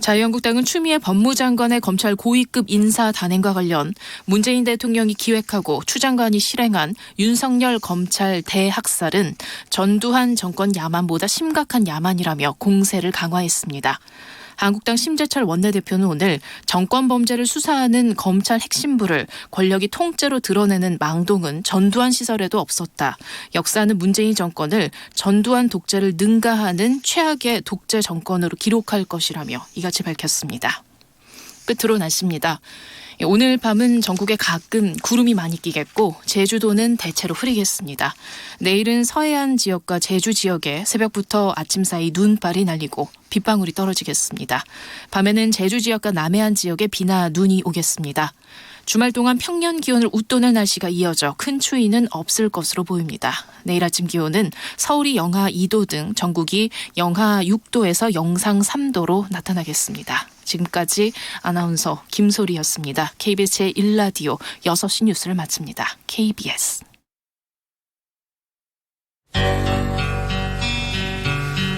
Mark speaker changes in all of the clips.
Speaker 1: 자유한국당은 추미애 법무장관의 검찰 고위급 인사 단행과 관련 문재인 대통령이 기획하고 추 장관이 실행한 윤석열 검찰 대학살은 전두환 정권 야만보다 심각한 야만이라며 공세를 강화했습니다. 한국당 심재철 원내대표는 오늘 정권 범죄를 수사하는 검찰 핵심부를 권력이 통째로 드러내는 망동은 전두환 시절에도 없었다. 역사는 문재인 정권을 전두환 독재를 능가하는 최악의 독재 정권으로 기록할 것이라며 이같이 밝혔습니다. 끝으로 날씨입니다. 오늘 밤은 전국에 가끔 구름이 많이 끼겠고 제주도는 대체로 흐리겠습니다. 내일은 서해안 지역과 제주 지역에 새벽부터 아침 사이 눈발이 날리고 빗방울이 떨어지겠습니다. 밤에는 제주 지역과 남해안 지역에 비나 눈이 오겠습니다. 주말 동안 평년 기온을 웃도는 날씨가 이어져 큰 추위는 없을 것으로 보입니다. 내일 아침 기온은 서울이 영하 2도 등 전국이 영하 6도에서 영상 3도로 나타나겠습니다. 지금까지 아나운서 김소리였습니다. KBS 제1라디오 6시 뉴스를 마칩니다. KBS.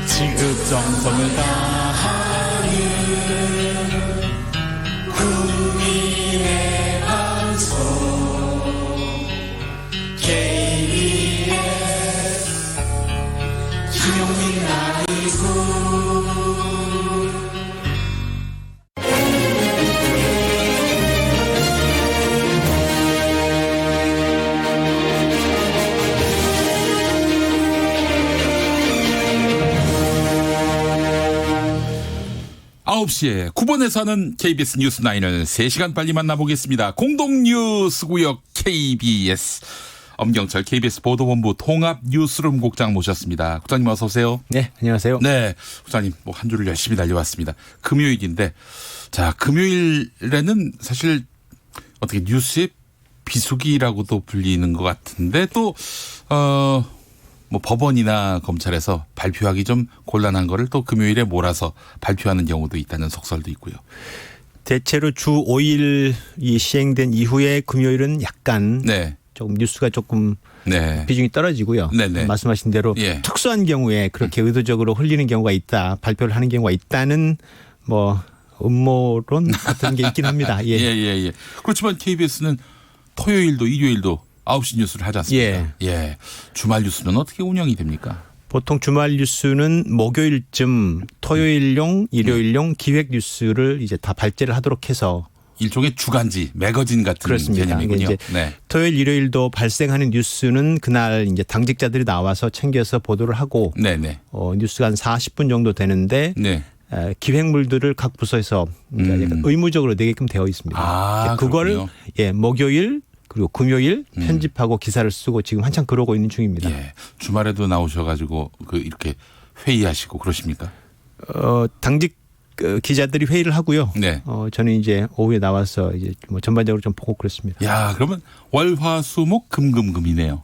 Speaker 2: 지극 정성을 다하는 국민의 방송 KBS 김용민 라이브.
Speaker 3: 아홉 시에 9번에서 하는 KBS 뉴스9을 3시간 빨리 만나보겠습니다. 공동뉴스구역 KBS. 엄경철 KBS 보도본부 통합뉴스룸 국장 모셨습니다. 국장님 어서 오세요.
Speaker 4: 네, 안녕하세요.
Speaker 3: 네, 국장님 뭐 한 주를 열심히 달려왔습니다. 금요일인데, 자 금요일에는 사실 어떻게 뉴스의 비수기라고도 불리는 것 같은데 또 뭐 법원이나 검찰에서 발표하기 좀 곤란한 거를 또 금요일에 몰아서 발표하는 경우도 있다는 속설도 있고요.
Speaker 4: 대체로 주 5일이 시행된 이후에 금요일은 약간 조금 뉴스가 조금 비중이 떨어지고요.
Speaker 3: 네네.
Speaker 4: 말씀하신 대로 특수한 경우에 그렇게 의도적으로 흘리는 경우가 있다, 발표를 하는 경우가 있다는 뭐 음모론 같은 게 있긴 합니다.
Speaker 3: 예. 그렇지만 KBS는 토요일도 일요일도 9시 뉴스를 하지 않습니까? 예. 주말 뉴스는 어떻게 운영이 됩니까?
Speaker 4: 보통 주말 뉴스는 목요일쯤 토요일용, 일요일용 기획 뉴스를 이제 다 발제를 하도록 해서
Speaker 3: 일종의 주간지, 매거진 같은
Speaker 4: 그렇습니다.
Speaker 3: 개념이군요.
Speaker 4: 이제 토요일, 일요일도 발생하는 뉴스는 그날 이제 당직자들이 나와서 챙겨서 보도를 하고 뉴스가 한 40분 정도 되는데 기획물들을 각 부서에서 약간 의무적으로 내게끔 되어 있습니다. 그거를 목요일 그리고 금요일 편집하고 기사를 쓰고 지금 한창 그러고 있는 중입니다.
Speaker 3: 주말에도 나오셔가지고 이렇게 회의하시고 그러십니까?
Speaker 4: 당직 기자들이 회의를 하고요. 저는 이제 오후에 나와서 이제 뭐 전반적으로 좀 보고 그렇습니다.
Speaker 3: 야, 그러면 월화수목 금금금이네요.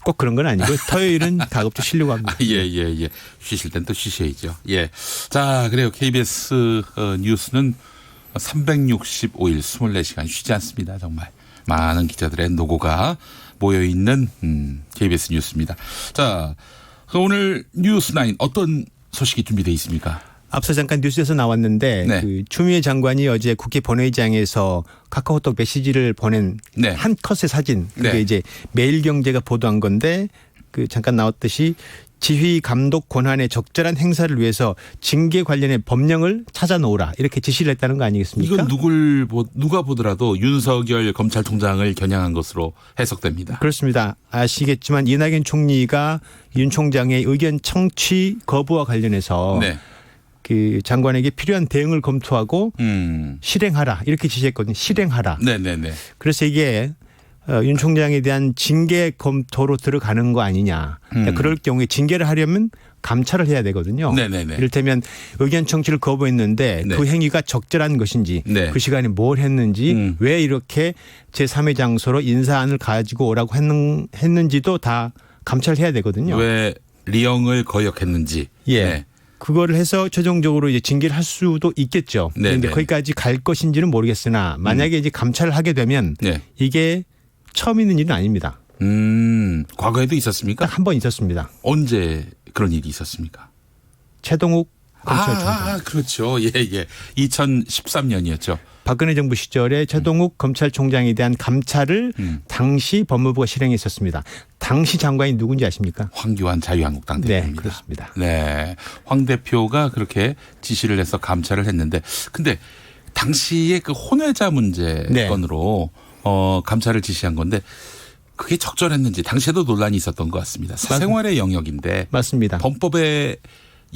Speaker 4: 꼭 그런 건 아니고요. 토요일은 가급적 쉬려고 합니다.
Speaker 3: 예. 쉬실 땐 또 쉬셔야죠. 예. 자, 그래요. KBS 뉴스는 365일 24시간 쉬지 않습니다. 정말. 많은 기자들의 노고가 모여있는 KBS 뉴스입니다. 자, 오늘 뉴스9 어떤 소식이 준비되어 있습니까?
Speaker 4: 앞서 잠깐 뉴스에서 나왔는데 그 추미애 장관이 어제 국회 본회의장에서 카카오톡 메시지를 보낸 한 컷의 사진. 그게 이제 매일경제가 보도한 건데 그 잠깐 나왔듯이 지휘 감독 권한의 적절한 행사를 위해서 징계 관련의 법령을 찾아 놓으라 이렇게 지시를 했다는 거 아니겠습니까?
Speaker 3: 이건 누가 보더라도 윤석열 검찰총장을 겨냥한 것으로 해석됩니다.
Speaker 4: 그렇습니다. 아시겠지만 이낙연 총리가 윤 총장의 의견 청취 거부와 관련해서 그 장관에게 필요한 대응을 검토하고 실행하라 이렇게 지시했거든요. 실행하라. 그래서 이게 윤 총장에 대한 징계 검토로 들어가는 거 아니냐. 그럴 경우에 징계를 하려면 감찰을 해야 되거든요. 이를테면 의견 청취를 거부했는데 그 행위가 적절한 것인지 그 시간에 뭘 했는지 왜 이렇게 제3의 장소로 인사안을 가지고 오라고 했는지도 다 감찰해야 되거든요.
Speaker 3: 왜 리형을 거역했는지.
Speaker 4: 그거를 해서 최종적으로 이제 징계를 할 수도 있겠죠. 그런데 거기까지 갈 것인지는 모르겠으나 만약에 이제 감찰을 하게 되면 이게 처음 있는 일은 아닙니다.
Speaker 3: 과거에도 있었습니까?
Speaker 4: 딱 한 번 있었습니다.
Speaker 3: 언제 그런 일이 있었습니까?
Speaker 4: 최동욱 검찰총장.
Speaker 3: 그렇죠. 예, 예. 2013년이었죠.
Speaker 4: 박근혜 정부 시절에 최동욱 검찰총장에 대한 감찰을 당시 법무부가 실행했었습니다. 당시 장관이 누군지 아십니까?
Speaker 3: 황교안 자유한국당 대표입니다.
Speaker 4: 네, 그렇습니다.
Speaker 3: 네, 황 대표가 그렇게 지시를 해서 감찰을 했는데, 근데 당시에 그 혼외자 문제
Speaker 4: 네.
Speaker 3: 건으로 감찰을 지시한 건데 그게 적절했는지 당시에도 논란이 있었던 것 같습니다. 사생활의 영역인데
Speaker 4: 맞습니다.
Speaker 3: 범법의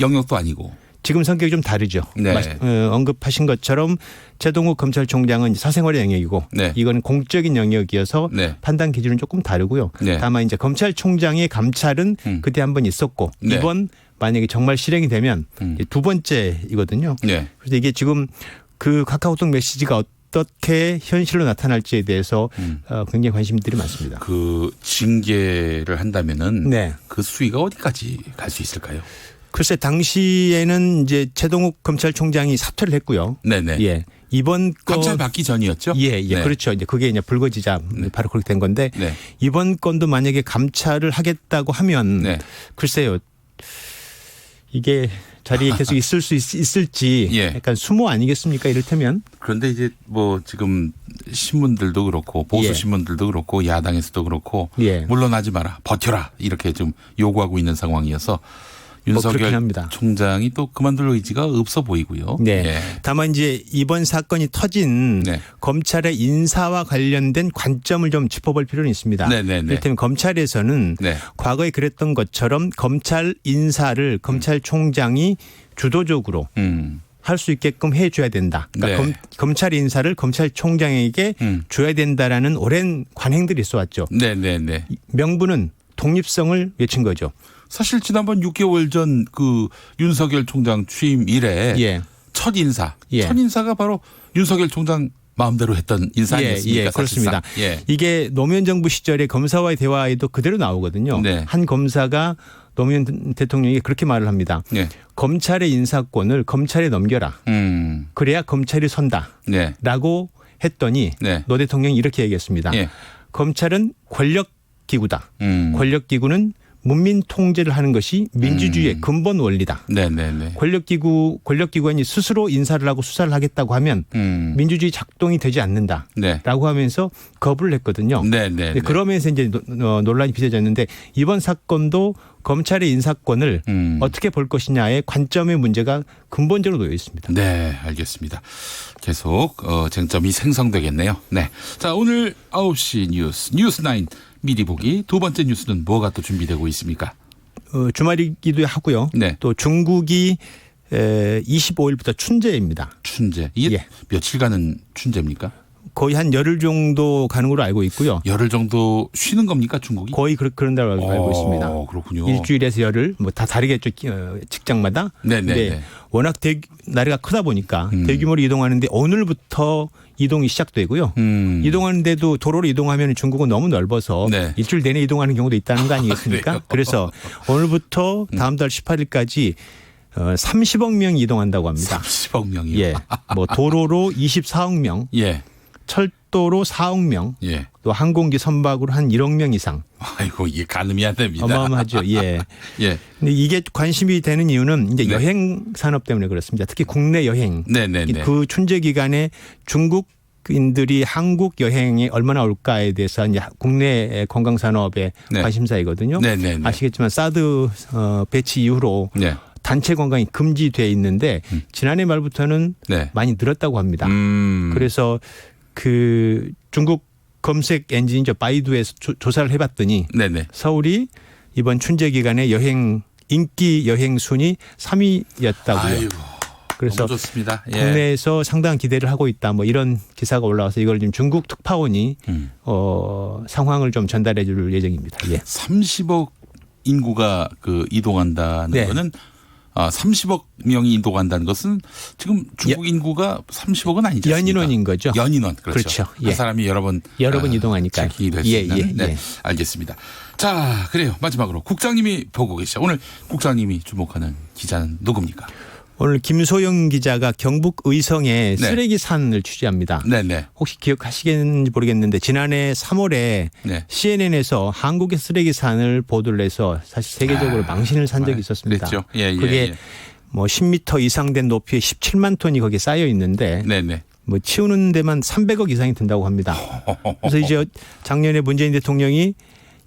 Speaker 3: 영역도 아니고.
Speaker 4: 지금 성격이 좀 다르죠.
Speaker 3: 네.
Speaker 4: 언급하신 것처럼 최동욱 검찰총장은 사생활의 영역이고
Speaker 3: 네.
Speaker 4: 이건 공적인 영역이어서
Speaker 3: 네.
Speaker 4: 판단 기준은 조금 다르고요.
Speaker 3: 네.
Speaker 4: 다만 이제 검찰총장의 감찰은 그때 한번 있었고
Speaker 3: 네.
Speaker 4: 이번 만약에 정말 실행이 되면 이제 두 번째이거든요.
Speaker 3: 네.
Speaker 4: 그래서 이게 지금 그 카카오톡 메시지가 어떻게 현실로 나타날지에 대해서 굉장히 관심들이 많습니다.
Speaker 3: 그 징계를 한다면은
Speaker 4: 네.
Speaker 3: 그 수위가 어디까지 갈 수 있을까요?
Speaker 4: 글쎄 당시에는 이제 최동욱 검찰총장이 사퇴를 했고요.
Speaker 3: 네네.
Speaker 4: 예. 이번
Speaker 3: 감찰 받기 전이었죠?
Speaker 4: 예,
Speaker 3: 네.
Speaker 4: 그렇죠. 이제 그게 이제 불거지자 바로 그렇게 된 건데
Speaker 3: 네.
Speaker 4: 이번 건도 만약에 감찰을 하겠다고 하면
Speaker 3: 네.
Speaker 4: 글쎄요. 이게 자리에 계속 있을 수 있을지
Speaker 3: 예.
Speaker 4: 약간 수모 아니겠습니까? 이를테면.
Speaker 3: 그런데 이제 뭐 지금 신문들도 그렇고 보수
Speaker 4: 예.
Speaker 3: 신문들도 그렇고 야당에서도 그렇고
Speaker 4: 예.
Speaker 3: 물러나지 마라, 버텨라 이렇게 좀 요구하고 있는 상황이어서 윤석열
Speaker 4: 그렇긴 합니다.
Speaker 3: 총장이 또 그만둘 의지가 없어 보이고요.
Speaker 4: 네.
Speaker 3: 예.
Speaker 4: 다만 이제 이번 사건이 터진
Speaker 3: 네.
Speaker 4: 검찰의 인사와 관련된 관점을 좀 짚어볼 필요는 있습니다.
Speaker 3: 네네네.
Speaker 4: 이를테면 검찰에서는
Speaker 3: 네.
Speaker 4: 과거에 그랬던 것처럼 검찰 인사를 검찰총장이 주도적으로 할 수 있게끔 해줘야 된다. 그러니까
Speaker 3: 네.
Speaker 4: 검찰 인사를 검찰총장에게 줘야 된다라는 오랜 관행들이 있어왔죠.
Speaker 3: 네네네.
Speaker 4: 명분은 독립성을 외친 거죠.
Speaker 3: 사실 지난번 6개월 전 그 윤석열 총장 취임 이래
Speaker 4: 예.
Speaker 3: 첫 인사,
Speaker 4: 예.
Speaker 3: 첫 인사가 바로 윤석열 총장 마음대로 했던 인사 아니었습니까?
Speaker 4: 예, 그렇습니다.
Speaker 3: 예.
Speaker 4: 이게 노무현 정부 시절에 검사와의 대화에도 그대로 나오거든요.
Speaker 3: 네.
Speaker 4: 한 검사가 노무현 대통령이 그렇게 말을 합니다.
Speaker 3: 예.
Speaker 4: 검찰의 인사권을 검찰에 넘겨라. 그래야 검찰이 선다.
Speaker 3: 네.
Speaker 4: 라고 했더니
Speaker 3: 네.
Speaker 4: 노 대통령이 이렇게 얘기했습니다.
Speaker 3: 예.
Speaker 4: 검찰은 권력기구다. 권력기구는 문민 통제를 하는 것이 민주주의의 근본 원리다.
Speaker 3: 네네네.
Speaker 4: 권력기관이 스스로 인사를 하고 수사를 하겠다고 하면 민주주의 작동이 되지 않는다라고
Speaker 3: 네.
Speaker 4: 하면서 거부를 했거든요.
Speaker 3: 네네.
Speaker 4: 그러면서 이제 논란이 빚어졌는데 이번 사건도 검찰의 인사권을 어떻게 볼 것이냐의 관점의 문제가 근본적으로 놓여 있습니다.
Speaker 3: 네, 알겠습니다. 계속 쟁점이 생성되겠네요. 네. 자, 오늘 9시 뉴스9 미리 보기 두 번째 뉴스는 뭐가 또 준비되고 있습니까?
Speaker 4: 주말이기도 하고요.
Speaker 3: 네.
Speaker 4: 또 중국이 25일부터 춘제입니다.
Speaker 3: 춘제. 이게
Speaker 4: 예.
Speaker 3: 며칠간은 춘제입니까?
Speaker 4: 거의 한 열흘 정도 가는 걸로 알고 있고요.
Speaker 3: 열흘 정도 쉬는 겁니까, 중국이?
Speaker 4: 거의 그런다고 알고 있습니다.
Speaker 3: 그렇군요.
Speaker 4: 일주일에서 열흘 뭐 다 다르겠죠. 직장마다.
Speaker 3: 네네.
Speaker 4: 근데 워낙 나라가 크다 보니까 대규모로 이동하는데 오늘부터 이동이 시작되고요. 이동하는데도 도로로 이동하면 중국은 너무 넓어서
Speaker 3: 네.
Speaker 4: 일주일 내내 이동하는 경우도 있다는 거 아니겠습니까? 그래서 오늘부터 다음 달 18일까지 30억 명이 이동한다고 합니다.
Speaker 3: 30억 명이요.
Speaker 4: 예. 뭐 도로로 24억 명,
Speaker 3: 예.
Speaker 4: 철도로 4억 명,
Speaker 3: 예.
Speaker 4: 또 항공기 선박으로 한 1억 명 이상.
Speaker 3: 아이고, 이게 가늠이 안 됩니다.
Speaker 4: 어마어마하죠. 예.
Speaker 3: 예.
Speaker 4: 근데 이게 관심이 되는 이유는 이제
Speaker 3: 네.
Speaker 4: 여행 산업 때문에 그렇습니다. 특히 국내 여행.
Speaker 3: 네네네.
Speaker 4: 그 춘제 기간에 중국인들이 한국 여행에 얼마나 올까에 대해서 이제 국내 관광 산업의
Speaker 3: 네.
Speaker 4: 관심사이거든요.
Speaker 3: 네네네.
Speaker 4: 아시겠지만 사드 배치 이후로
Speaker 3: 네.
Speaker 4: 단체 관광이 금지돼 있는데 지난해 말부터는
Speaker 3: 네.
Speaker 4: 많이 늘었다고 합니다. 그래서 그 중국 검색 엔진이죠. 바이두에서 조사를 해봤더니
Speaker 3: 네네.
Speaker 4: 서울이 이번 춘제 기간에 인기 여행 순위 3위였다고요.
Speaker 3: 아이고.
Speaker 4: 그래서
Speaker 3: 너무 좋습니다. 예.
Speaker 4: 국내에서 상당한 기대를 하고 있다. 뭐 이런 기사가 올라와서 이걸 지금 중국 특파원이 상황을 좀 전달해 줄 예정입니다. 예.
Speaker 3: 30억 인구가 그 이동한다는
Speaker 4: 네.
Speaker 3: 거는 30억 명이 이동한다는 것은 지금 중국 인구가 30억은 아니지 않습니까?
Speaker 4: 연인원인 거죠.
Speaker 3: 연인원. 그렇죠.
Speaker 4: 그렇죠. 예.
Speaker 3: 한 사람이 여러 번
Speaker 4: 이동하니까.
Speaker 3: 체킹이 될 수 있는.
Speaker 4: 예,
Speaker 3: 네.
Speaker 4: 예.
Speaker 3: 알겠습니다. 자, 그래요. 마지막으로 국장님이 보고 계시죠. 오늘 국장님이 주목하는 기자는 누굽니까?
Speaker 4: 오늘 김소영 기자가 경북 의성에
Speaker 3: 네.
Speaker 4: 쓰레기산을 취재합니다.
Speaker 3: 네네.
Speaker 4: 혹시 기억하시겠는지 모르겠는데 지난해 3월에
Speaker 3: 네.
Speaker 4: CNN에서 한국의 쓰레기산을 보도를 해서 사실 세계적으로 망신을 산 적이 있었습니다.
Speaker 3: 그랬죠. 예, 예,
Speaker 4: 그게
Speaker 3: 예.
Speaker 4: 뭐 10m 이상 된 높이의 17만 톤이 거기에 쌓여 있는데
Speaker 3: 네네.
Speaker 4: 뭐 치우는 데만 300억 이상이 든다고 합니다. 그래서 이제 작년에 문재인 대통령이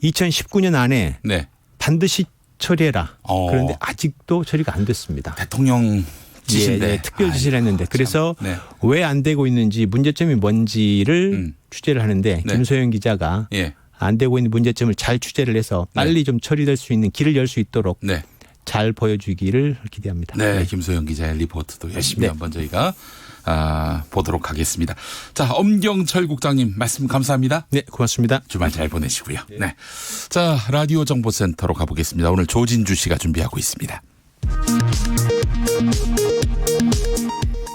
Speaker 4: 2019년 안에
Speaker 3: 네.
Speaker 4: 반드시 처리해라. 그런데 아직도 처리가 안 됐습니다.
Speaker 3: 대통령 지시인데.
Speaker 4: 예, 특별 지시를 했는데 그래서
Speaker 3: 네.
Speaker 4: 왜 안 되고 있는지 문제점이 뭔지를 취재를 하는데
Speaker 3: 네.
Speaker 4: 김소영 기자가
Speaker 3: 예.
Speaker 4: 안 되고 있는 문제점을 잘 취재를 해서 빨리 좀 처리될 수 있는 길을 열 수 있도록
Speaker 3: 네.
Speaker 4: 잘 보여주기를 기대합니다.
Speaker 3: 네. 김소영 기자의 리포트도 열심히
Speaker 4: 네.
Speaker 3: 한번 저희가 보도록 하겠습니다. 자, 엄경철 국장님 말씀 감사합니다.
Speaker 4: 네, 고맙습니다.
Speaker 3: 주말 잘 보내시고요. 네. 자, 라디오 정보센터로 가보겠습니다. 오늘 조진주 씨가 준비하고 있습니다.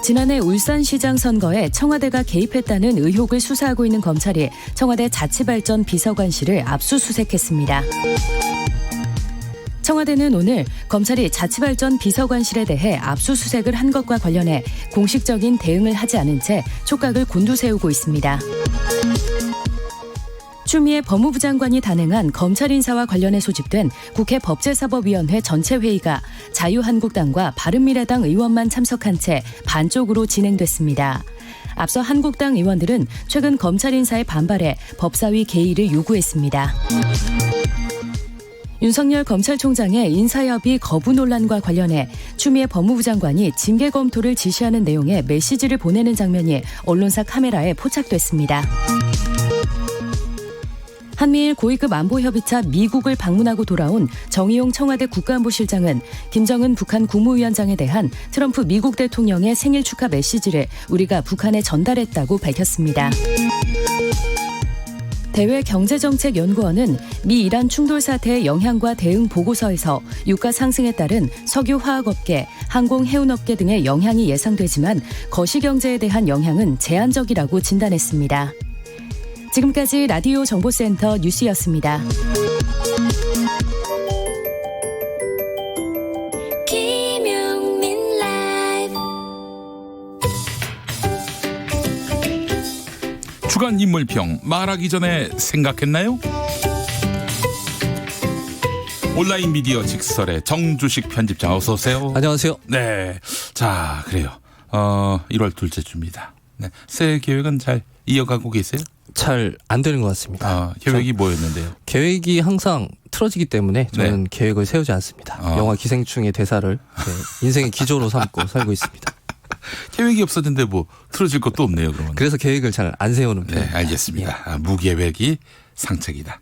Speaker 5: 지난해 울산시장 선거에 청와대가 개입했다는 의혹을 수사하고 있는 검찰이 청와대 자치발전 비서관실을 압수수색했습니다. 청와대는 오늘 검찰이 자치발전 비서관실에 대해 압수수색을 한 것과 관련해 공식적인 대응을 하지 않은 채 촉각을 곤두세우고 있습니다. 추미애 법무부 장관이 단행한 검찰 인사와 관련해 소집된 국회 법제사법위원회 전체 회의가 자유한국당과 바른미래당 의원만 참석한 채 반쪽으로 진행됐습니다. 앞서 한국당 의원들은 최근 검찰 인사에 반발해 법사위 개의를 요구했습니다. 윤석열 검찰총장의 인사협의 거부 논란과 관련해 추미애 법무부 장관이 징계 검토를 지시하는 내용의 메시지를 보내는 장면이 언론사 카메라에 포착됐습니다. 한미일 고위급 안보협의체 미국을 방문하고 돌아온 정의용 청와대 국가안보실장은 김정은 북한 국무위원장에 대한 트럼프 미국 대통령의 생일 축하 메시지를 우리가 북한에 전달했다고 밝혔습니다. 대외경제정책연구원은 미 이란 충돌 사태의 영향과 대응 보고서에서 유가 상승에 따른 석유 화학업계, 항공 해운업계 등의 영향이 예상되지만 거시경제에 대한 영향은 제한적이라고 진단했습니다. 지금까지 라디오 정보센터 뉴스였습니다.
Speaker 6: 김용민 라이브
Speaker 3: 주간 인물평 말하기 전에 생각했나요? 온라인 미디어 직설의 정주식 편집장 어서 오세요.
Speaker 7: 안녕하세요.
Speaker 3: 네. 자, 그래요. 1월 둘째 주입니다. 네. 새해 계획은 잘 이어가고 계세요?
Speaker 7: 잘 안 되는 것 같습니다.
Speaker 3: 계획이 뭐였는데요?
Speaker 7: 계획이 항상 틀어지기 때문에 저는
Speaker 3: 네.
Speaker 7: 계획을 세우지 않습니다. 영화 기생충의 대사를 인생의 기조로 삼고 살고 있습니다.
Speaker 3: 계획이 없었는데 뭐 틀어질 것도 없네요. 그러면.
Speaker 7: 그래서 계획을 잘 안 세우는
Speaker 3: 네,
Speaker 7: 편입니다.
Speaker 3: 알겠습니다. 무계획이 상책이다.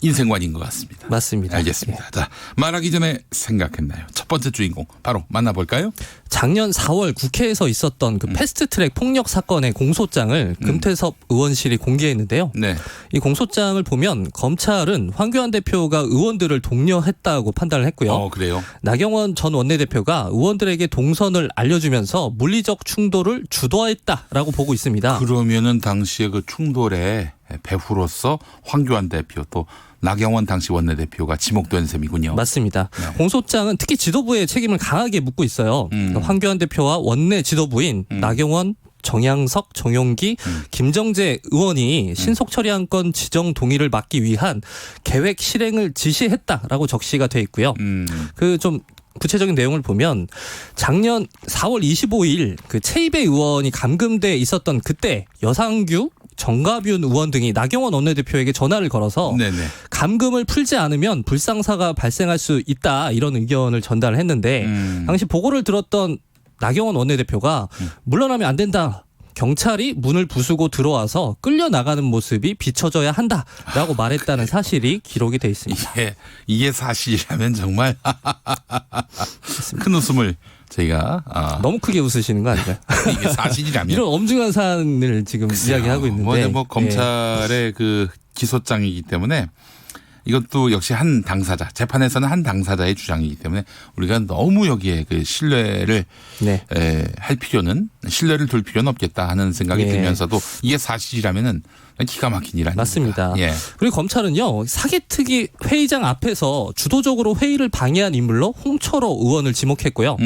Speaker 3: 인생관인 것 같습니다.
Speaker 7: 맞습니다.
Speaker 3: 알겠습니다. 자, 말하기 전에 생각했나요? 첫 번째 주인공 바로 만나볼까요?
Speaker 7: 작년 4월 국회에서 있었던 그 패스트트랙 폭력 사건의 공소장을 금태섭 의원실이 공개했는데요.
Speaker 3: 네.
Speaker 7: 이 공소장을 보면 검찰은 황교안 대표가 의원들을 독려했다고 판단을 했고요.
Speaker 3: 그래요?
Speaker 7: 나경원 전 원내대표가 의원들에게 동선을 알려주면서 물리적 충돌을 주도했다라고 보고 있습니다.
Speaker 3: 그러면은 당시에 그 충돌의 배후로서 황교안 대표 또 나경원 당시 원내대표가 지목된 셈이군요.
Speaker 7: 맞습니다.
Speaker 3: 네.
Speaker 7: 공소장은 특히 지도부의 책임을 강하게 묻고 있어요. 그러니까 황교안 대표와 원내 지도부인 나경원, 정양석, 정용기, 김정재 의원이 신속 처리한 건 지정 동의를 막기 위한 계획 실행을 지시했다라고 적시가 돼 있고요. 그 좀 구체적인 내용을 보면 작년 4월 25일 그 최이배 의원이 감금돼 있었던 그때 여상규, 정가윤 의원 등이 나경원 원내대표에게 전화를 걸어서
Speaker 3: 네네.
Speaker 7: 감금을 풀지 않으면 불상사가 발생할 수 있다 이런 의견을 전달을 했는데 당시 보고를 들었던 나경원 원내대표가 물러나면 안 된다. 경찰이 문을 부수고 들어와서 끌려나가는 모습이 비춰져야 한다라고 말했다는 사실이 기록이 돼 있습니다.
Speaker 3: 이게 사실이라면 정말 큰 웃음을 저희가
Speaker 7: 너무 크게 웃으시는 거 아닌가요?
Speaker 3: 이게 사실이라면
Speaker 7: 이런 엄중한 사안을 지금 이야기하고 있는데
Speaker 3: 뭐 검찰의 그 기소장이기 때문에 이것도 역시 한 당사자 재판에서는 한 당사자의 주장이기 때문에 우리가 너무 여기에 그 신뢰를 할 필요는 신뢰를 둘 필요는 없겠다 하는 생각이
Speaker 7: 예.
Speaker 3: 들면서도 이게 사실이라면은 기가 막힌 일 아닙니까?
Speaker 7: 맞습니다.
Speaker 3: 예.
Speaker 7: 그리고 검찰은요 사개특위 회의장 앞에서 주도적으로 회의를 방해한 인물로 홍철호 의원을 지목했고요.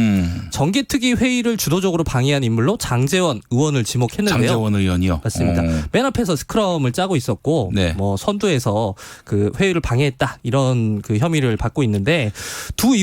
Speaker 7: 정개특위 회의를 주도적으로 방해한 인물로 장제원 의원을 지목했는데요.
Speaker 3: 장제원 의원이요.
Speaker 7: 맞습니다. 맨 앞에서 스크럼을 짜고 있었고
Speaker 3: 네.
Speaker 7: 뭐 선두에서 그 회의를 방해했다 이런 그 혐의를 받고 있는데 두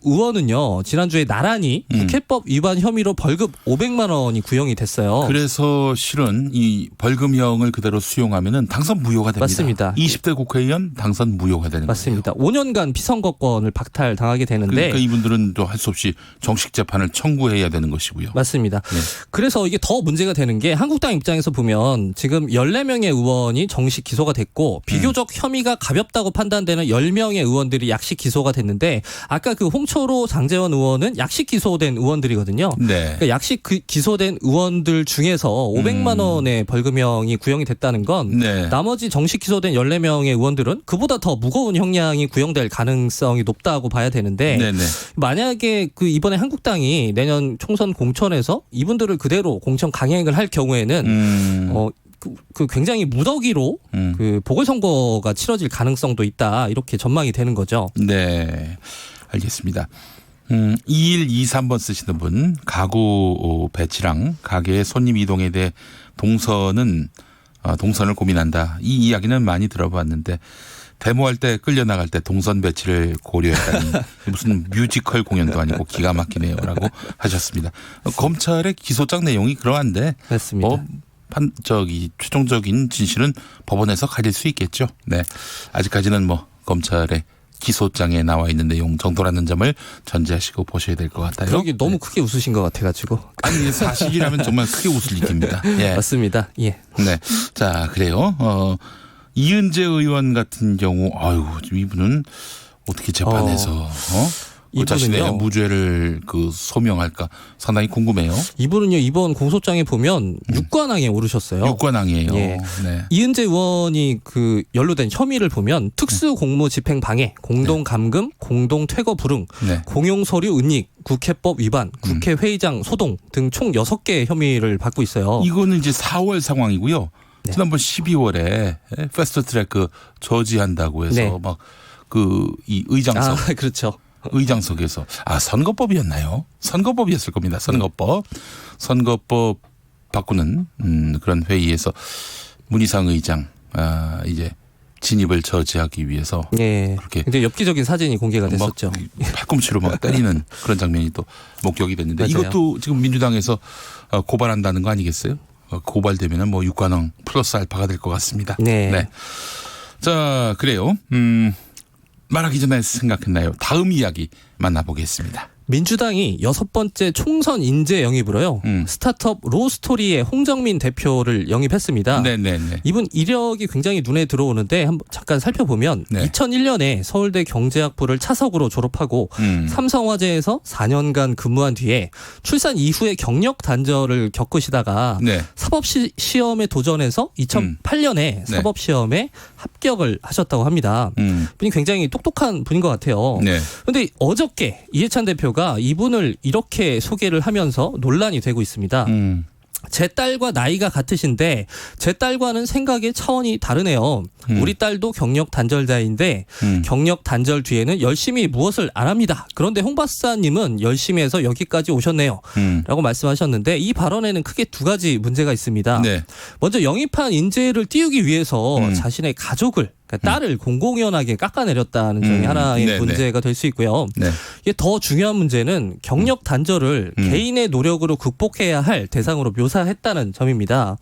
Speaker 7: 의원은요 지난주에 나란히 국회법 위반 혐의로 벌금 500만 원이 구형이 됐어요.
Speaker 3: 그래서 실은 이 벌금형을 그대로 수용하면은 당선 무효가 됩니다.
Speaker 7: 맞습니다.
Speaker 3: 20대 국회의원 당선 무효가 되는
Speaker 7: 맞습니다.
Speaker 3: 거예요.
Speaker 7: 5년간 피선거권을 박탈당하게 되는데
Speaker 3: 그러니까 이분들은 또 할 수 없이 정식 재판을 청구해야 되는 것이고요.
Speaker 7: 맞습니다.
Speaker 3: 네.
Speaker 7: 그래서 이게 더 문제가 되는 게 한국당 입장에서 보면 지금 14명의 의원이 정식 기소가 됐고 비교적 혐의가 가볍다고 판단되는 10명의 의원들이 약식 기소가 됐는데 아까 그 홍철호 장제원 의원은 약식 기소된 의원들이거든요.
Speaker 3: 네.
Speaker 7: 그러니까 약식 기소된 의원들 중에서 500만 원의 벌금형이 구형이 됐다는 건
Speaker 3: 네.
Speaker 7: 나머지 정식 기소된 14명의 의원들은 그보다 더 무거운 형량이 구형될 가능성이 높다고 봐야 되는데
Speaker 3: 네네.
Speaker 7: 만약에 그 이번에 한국당이 내년 총선 공천에서 이분들을 그대로 공천 강행을 할 경우에는 그 굉장히 무더기로 그 보궐선거가 치러질 가능성도 있다 이렇게 전망이 되는 거죠.
Speaker 3: 네. 알겠습니다. 2123번 쓰시는 분 가구 배치랑 가게의 손님 이동에 대해 동선을 고민한다. 이 이야기는 많이 들어봤는데 데모할 때 끌려나갈 때 동선 배치를 고려했다니 무슨 뮤지컬 공연도 아니고 기가 막히네요라고 하셨습니다. 검찰의 기소장 내용이 그러한데
Speaker 7: 맞습니다.
Speaker 3: 뭐 최종적인 진실은 법원에서 가릴 수 있겠죠. 네. 아직까지는 뭐 검찰의 기소장에 나와 있는 내용 정도라는 점을 전제하시고 보셔야 될 것 같아요.
Speaker 7: 여기 너무 크게 웃으신 것 같아가지고.
Speaker 3: 아니 사실이라면 정말 크게 웃을 일입니다. 예.
Speaker 7: 맞습니다. 예.
Speaker 3: 네. 자 그래요. 이은재 의원 같은 경우 아유 이분은 어떻게 재판에서 자신의
Speaker 7: 이분은요.
Speaker 3: 무죄를 소명할까 상당히 궁금해요.
Speaker 7: 이분은요 이번 공소장에 보면 육관왕에 오르셨어요.
Speaker 3: 육관왕이에요.
Speaker 7: 예.
Speaker 3: 네.
Speaker 7: 이은재 의원이 그 연루된 혐의를 보면 특수공무집행 방해, 공동감금, 공동퇴거 불응,
Speaker 3: 네.
Speaker 7: 공용서류 은닉, 국회법 위반, 국회회의장 소동 등 총 6개의 혐의를 받고 있어요.
Speaker 3: 이거는 이제 4월 상황이고요.
Speaker 7: 네.
Speaker 3: 지난번 12월에 패스트트랙 저지한다고 해서
Speaker 7: 네.
Speaker 3: 막 이 의장석
Speaker 7: 그렇죠.
Speaker 3: 의장석에서 선거법이었나요? 선거법이었을 겁니다. 선거법 바꾸는 그런 회의에서 문희상 의장 이제 진입을 저지하기 위해서
Speaker 7: 예.
Speaker 3: 그렇게
Speaker 7: 굉장히 엽기적인 사진이 공개가 됐었죠.
Speaker 3: 팔꿈치로 막 때리는 그런 장면이 또 목격이 됐는데
Speaker 7: 맞아요.
Speaker 3: 이것도 지금 민주당에서 고발한다는 거 아니겠어요? 고발되면은 뭐 육관왕 플러스 알파가 될 것 같습니다.
Speaker 7: 네.
Speaker 3: 자, 그래요. 말하기 전에 생각했나요? 다음 이야기 만나보겠습니다.
Speaker 7: 민주당이 6번째 총선 인재 영입으로요. 스타트업 로스토리의 홍정민 대표를 영입했습니다.
Speaker 3: 네네네.
Speaker 7: 이분 이력이 굉장히 눈에 들어오는데 한번 잠깐 살펴보면
Speaker 3: 네.
Speaker 7: 2001년에 서울대 경제학부를 차석으로 졸업하고 삼성화재에서 4년간 근무한 뒤에 출산 이후에 경력 단절을 겪으시다가
Speaker 3: 네.
Speaker 7: 사법시험에 도전해서 2008년에 사법시험에 합격을 하셨다고 합니다. 분이 굉장히 똑똑한 분인 것 같아요.
Speaker 3: 네.
Speaker 7: 그런데 어저께 이해찬 대표가 이분을 이렇게 소개를 하면서 논란이 되고 있습니다. 제 딸과 나이가 같으신데 제 딸과는 생각의 차원이 다르네요. 우리 딸도 경력 단절자인데 경력 단절 뒤에는 열심히 무엇을 안 합니다. 그런데 홍 박사님은 열심히 해서 여기까지 오셨네요. 라고 말씀하셨는데 이 발언에는 크게 두 가지 문제가 있습니다.
Speaker 3: 네.
Speaker 7: 먼저 영입한 인재를 띄우기 위해서 자신의 가족을 그러니까 딸을 공공연하게 깎아내렸다는 점이 하나의
Speaker 3: 네네.
Speaker 7: 문제가 될 수 있고요.
Speaker 3: 네.
Speaker 7: 이게 더 중요한 문제는 경력 단절을 개인의 노력으로 극복해야 할 대상으로 묘사했다는 점입니다.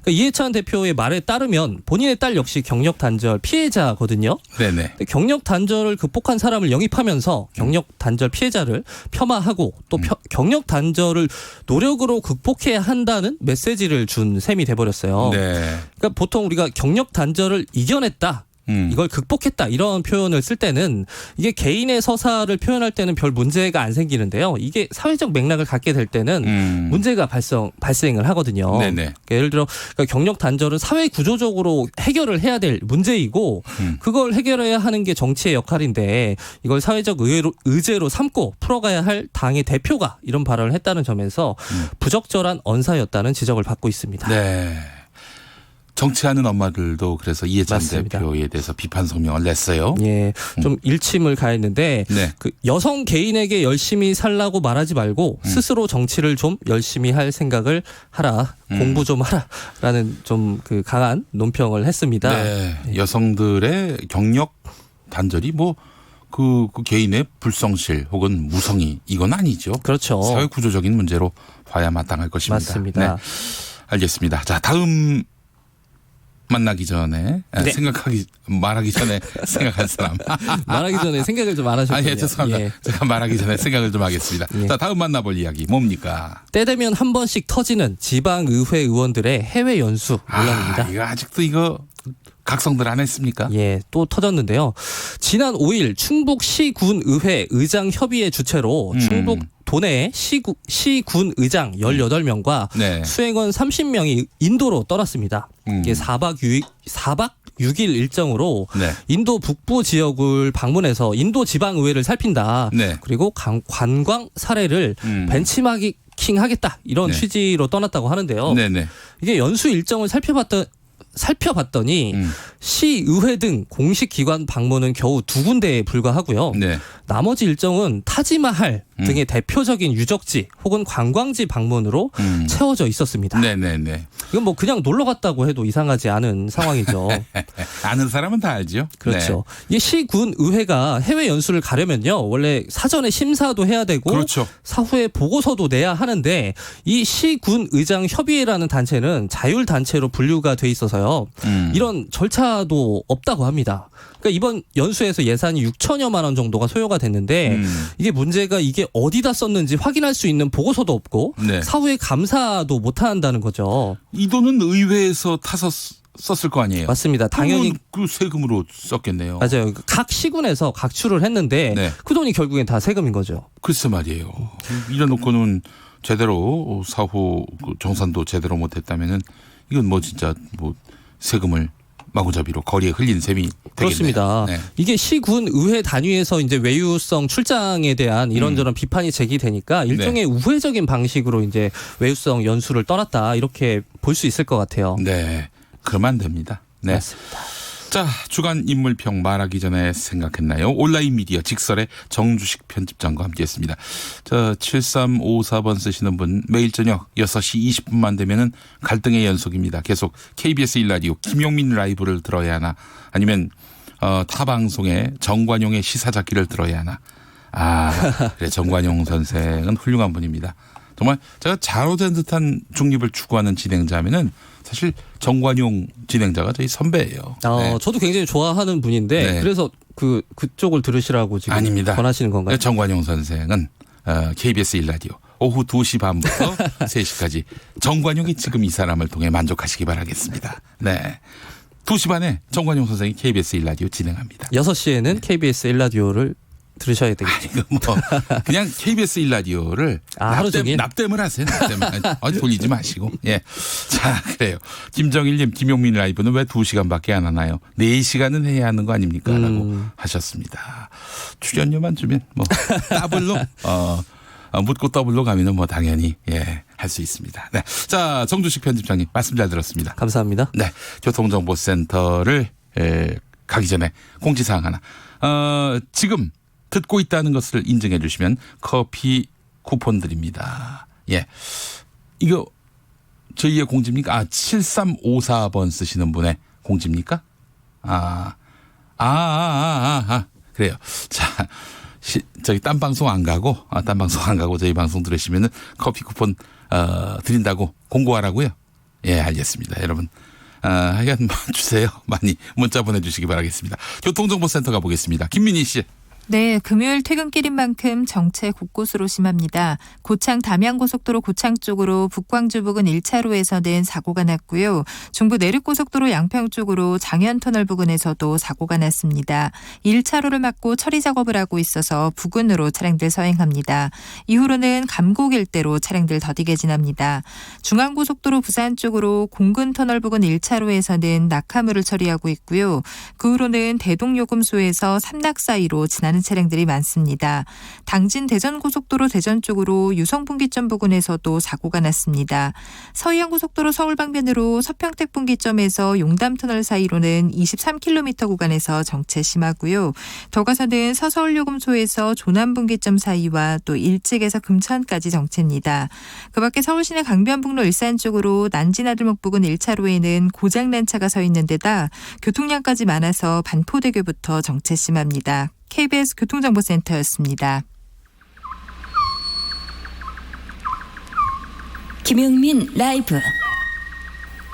Speaker 7: 그러니까 이해찬 대표의 말에 따르면 본인의 딸 역시 경력 단절 피해자거든요.
Speaker 3: 네네.
Speaker 7: 근데 경력 단절을 극복한 사람을 영입하면서 경력 단절 피해자를 폄하하고 또 경력 단절을 노력으로 극복해야 한다는 메시지를 준 셈이 돼버렸어요.
Speaker 3: 네.
Speaker 7: 그러니까 보통 우리가 경력 단절을 이겨냈다. 이걸 극복했다 이런 표현을 쓸 때는 이게 개인의 서사를 표현할 때는 별 문제가 안 생기는데요. 이게 사회적 맥락을 갖게 될 때는 문제가 발생을 하거든요.
Speaker 3: 네네.
Speaker 7: 예를 들어 그러니까 경력 단절은 사회 구조적으로 해결을 해야 될 문제이고 그걸 해결해야 하는 게 정치의 역할인데 이걸 사회적 의제로 삼고 풀어가야 할 당의 대표가 이런 발언을 했다는 점에서 부적절한 언사였다는 지적을 받고 있습니다.
Speaker 3: 네. 정치하는 엄마들도 그래서 이해찬
Speaker 7: 맞습니다.
Speaker 3: 대표에 대해서 비판 성명을 냈어요.
Speaker 7: 예, 좀 일침을 가했는데
Speaker 3: 네.
Speaker 7: 그 여성 개인에게 열심히 살라고 말하지 말고 스스로 정치를 좀 열심히 할 생각을 하라, 공부 좀 하라라는 좀 그 강한 논평을 했습니다.
Speaker 3: 네. 여성들의 경력 단절이 뭐 그 개인의 불성실 혹은 무성의 이건 아니죠.
Speaker 7: 그렇죠.
Speaker 3: 사회 구조적인 문제로 봐야 마땅할 것입니다.
Speaker 7: 맞습니다.
Speaker 3: 네. 알겠습니다. 자, 다음 만나기 전에
Speaker 7: 네.
Speaker 3: 말하기 전에 생각할 사람.
Speaker 7: 말하기 전에 생각을 좀 안 하셨군요.
Speaker 3: 예, 죄송합니다.
Speaker 7: 예.
Speaker 3: 제가 말하기 전에 생각을 좀 하겠습니다.
Speaker 7: 예.
Speaker 3: 자, 다음 만나볼 이야기 뭡니까?
Speaker 7: 때 되면 한 번씩 터지는 지방의회 의원들의 해외 연수 논란입니다.
Speaker 3: 이거 아직도 이거 각성들 안 했습니까?
Speaker 7: 예, 또 터졌는데요. 지난 5일 충북시군의회 의장협의회 주최로 충북 도내 시군 의장 18명과
Speaker 3: 네.
Speaker 7: 수행원 30명이 인도로 떠났습니다. 이게 4박 6일 일정으로
Speaker 3: 네.
Speaker 7: 인도 북부 지역을 방문해서 인도 지방의회를 살핀다.
Speaker 3: 네.
Speaker 7: 그리고 관광 사례를 벤치마킹 하겠다. 이런
Speaker 3: 네.
Speaker 7: 취지로 떠났다고 하는데요.
Speaker 3: 네네.
Speaker 7: 이게 연수 일정을 살펴봤더니 시의회 등 공식 기관 방문은 겨우 2군데에 불과하고요.
Speaker 3: 네.
Speaker 7: 나머지 일정은 타지마할 등의 대표적인 유적지 혹은 관광지 방문으로 채워져 있었습니다.
Speaker 3: 네네네.
Speaker 7: 이건 뭐 그냥 놀러 갔다고 해도 이상하지 않은 상황이죠.
Speaker 3: 아는 사람은 다 알죠.
Speaker 7: 그렇죠. 이게 시군 의회가 해외 연수를 가려면요. 원래 사전에 심사도 해야 되고
Speaker 3: 그렇죠.
Speaker 7: 사후에 보고서도 내야 하는데 이 시군 의장 협의회라는 단체는 자율 단체로 분류가 돼 있어서요. 이런 절차도 없다고 합니다. 그러니까 이번 연수에서 예산이 6천여만 원 정도가 소요가 됐는데 이게 문제가 이게 어디다 썼는지 확인할 수 있는 보고서도 없고
Speaker 3: 네.
Speaker 7: 사후에 감사도 못 한다는 거죠.
Speaker 3: 이 돈은 의회에서 타서 썼을 거 아니에요.
Speaker 7: 맞습니다. 당연히
Speaker 3: 그 세금으로 썼겠네요.
Speaker 7: 맞아요. 각 시군에서 각출을 했는데
Speaker 3: 네.
Speaker 7: 그 돈이 결국엔 다 세금인 거죠.
Speaker 3: 글쎄 말이에요. 이래놓고는 제대로 사후 정산도 제대로 못했다면은 이건 뭐 진짜 뭐 세금을 마구잡이로 거리에 흘린 셈이 되겠네요.
Speaker 7: 그렇습니다.
Speaker 3: 네.
Speaker 7: 이게 시군 의회 단위에서 이제 외유성 출장에 대한 이런저런 비판이 제기되니까 일종의 우회적인 방식으로 이제 외유성 연수를 떠났다 이렇게 볼 수 있을 것 같아요.
Speaker 3: 네. 그러면 안 됩니다. 네.
Speaker 7: 맞습니다.
Speaker 3: 자, 주간 인물평 말하기 전에 생각했나요? 온라인 미디어 직설의 정주식 편집장과 함께했습니다. 자, 7354번 쓰시는 분 매일 저녁 6시 20분만 되면은 갈등의 연속입니다. 계속 KBS 1라디오 김용민 라이브를 들어야 하나 아니면 타 방송의 정관용의 시사잡기를 들어야 하나. 그래 정관용 선생은 훌륭한 분입니다. 정말 제가 자로된 듯한 중립을 추구하는 진행자면은 사실 정관용 진행자가 저희 선배예요. 네.
Speaker 7: 저도 굉장히 좋아하는 분인데
Speaker 3: 네.
Speaker 7: 그래서 그쪽을 들으시라고 지금
Speaker 3: 아닙니다.
Speaker 7: 권하시는 건가요?
Speaker 3: 정관용 선생은 KBS 1라디오 오후 2시 반부터 3시까지 정관용이 지금 이 사람을 통해 만족하시기 바라겠습니다. 네. 2시 반에 정관용 선생이 KBS 1라디오 진행합니다.
Speaker 7: 6시에는 KBS 1라디오를 들으셔야 되겠죠.
Speaker 3: 이거 뭐 그냥 KBS 1라디오를
Speaker 7: 하루 종일?
Speaker 3: 납땜을 하세요. 납땜을. 어디 돌리지 마시고. 예. 자, 그래요. 김정일님, 김용민 라이브는 왜 2시간밖에 안 하나요? 4시간은 해야 하는 거 아닙니까? 라고 하셨습니다. 출연료만 주면 뭐 더블로 묻고 더블로 가면은 뭐 당연히 할 수 있습니다. 네. 자, 정주식 편집장님 말씀 잘 들었습니다.
Speaker 7: 감사합니다.
Speaker 3: 네. 교통정보센터를 가기 전에 공지사항 하나. 지금 듣고 있다는 것을 인증해 주시면 커피 쿠폰 드립니다. 예. 이거 저희의 공지입니까? 7354번 쓰시는 분의 공지입니까? 그래요. 자, 저기 딴 방송 안 가고 저희 방송 들으시면은 커피 쿠폰 드린다고 공고하라고요. 예, 알겠습니다. 여러분. 하여간 주세요. 많이 문자 보내주시기 바라겠습니다. 교통정보센터 가보겠습니다. 김민희 씨.
Speaker 6: 네, 금요일 퇴근길인 만큼 정체 곳곳으로 심합니다. 고창 담양고속도로 고창 쪽으로 북광주 부근 1차로에서는 사고가 났고요. 중부 내륙고속도로 양평 쪽으로 장현터널 부근에서도 사고가 났습니다. 1차로를 막고 처리 작업을 하고 있어서 부근으로 차량들 서행합니다. 이후로는 감곡 일대로 차량들 더디게 지납니다. 중앙고속도로 부산 쪽으로 공근터널 부근 1차로에서는 낙하물을 처리하고 있고요. 그 후로는 대동요금소에서 삼락 사이로 지나는 차량들이 많습니다. 당진 대전고속도로 대전 쪽으로 유성분기점 부근에서도 사고가 났습니다. 서해안고속도로 서울 방면으로 서평택 분기점에서 용담터널 사이로는 23km 구간에서 정체 심하고요. 더 가서는 서서울요금소에서 조남분기점 사이와 또 일찍에서 금천까지 정체입니다. 그 밖에 서울시내 강변북로 일산 쪽으로 난지나들목 부근 1차로에는 고장난 차가 서 있는 데다 교통량까지 많아서 반포대교부터 정체 심합니다. KBS 교통정보센터였습니다.
Speaker 8: 김용민 라이브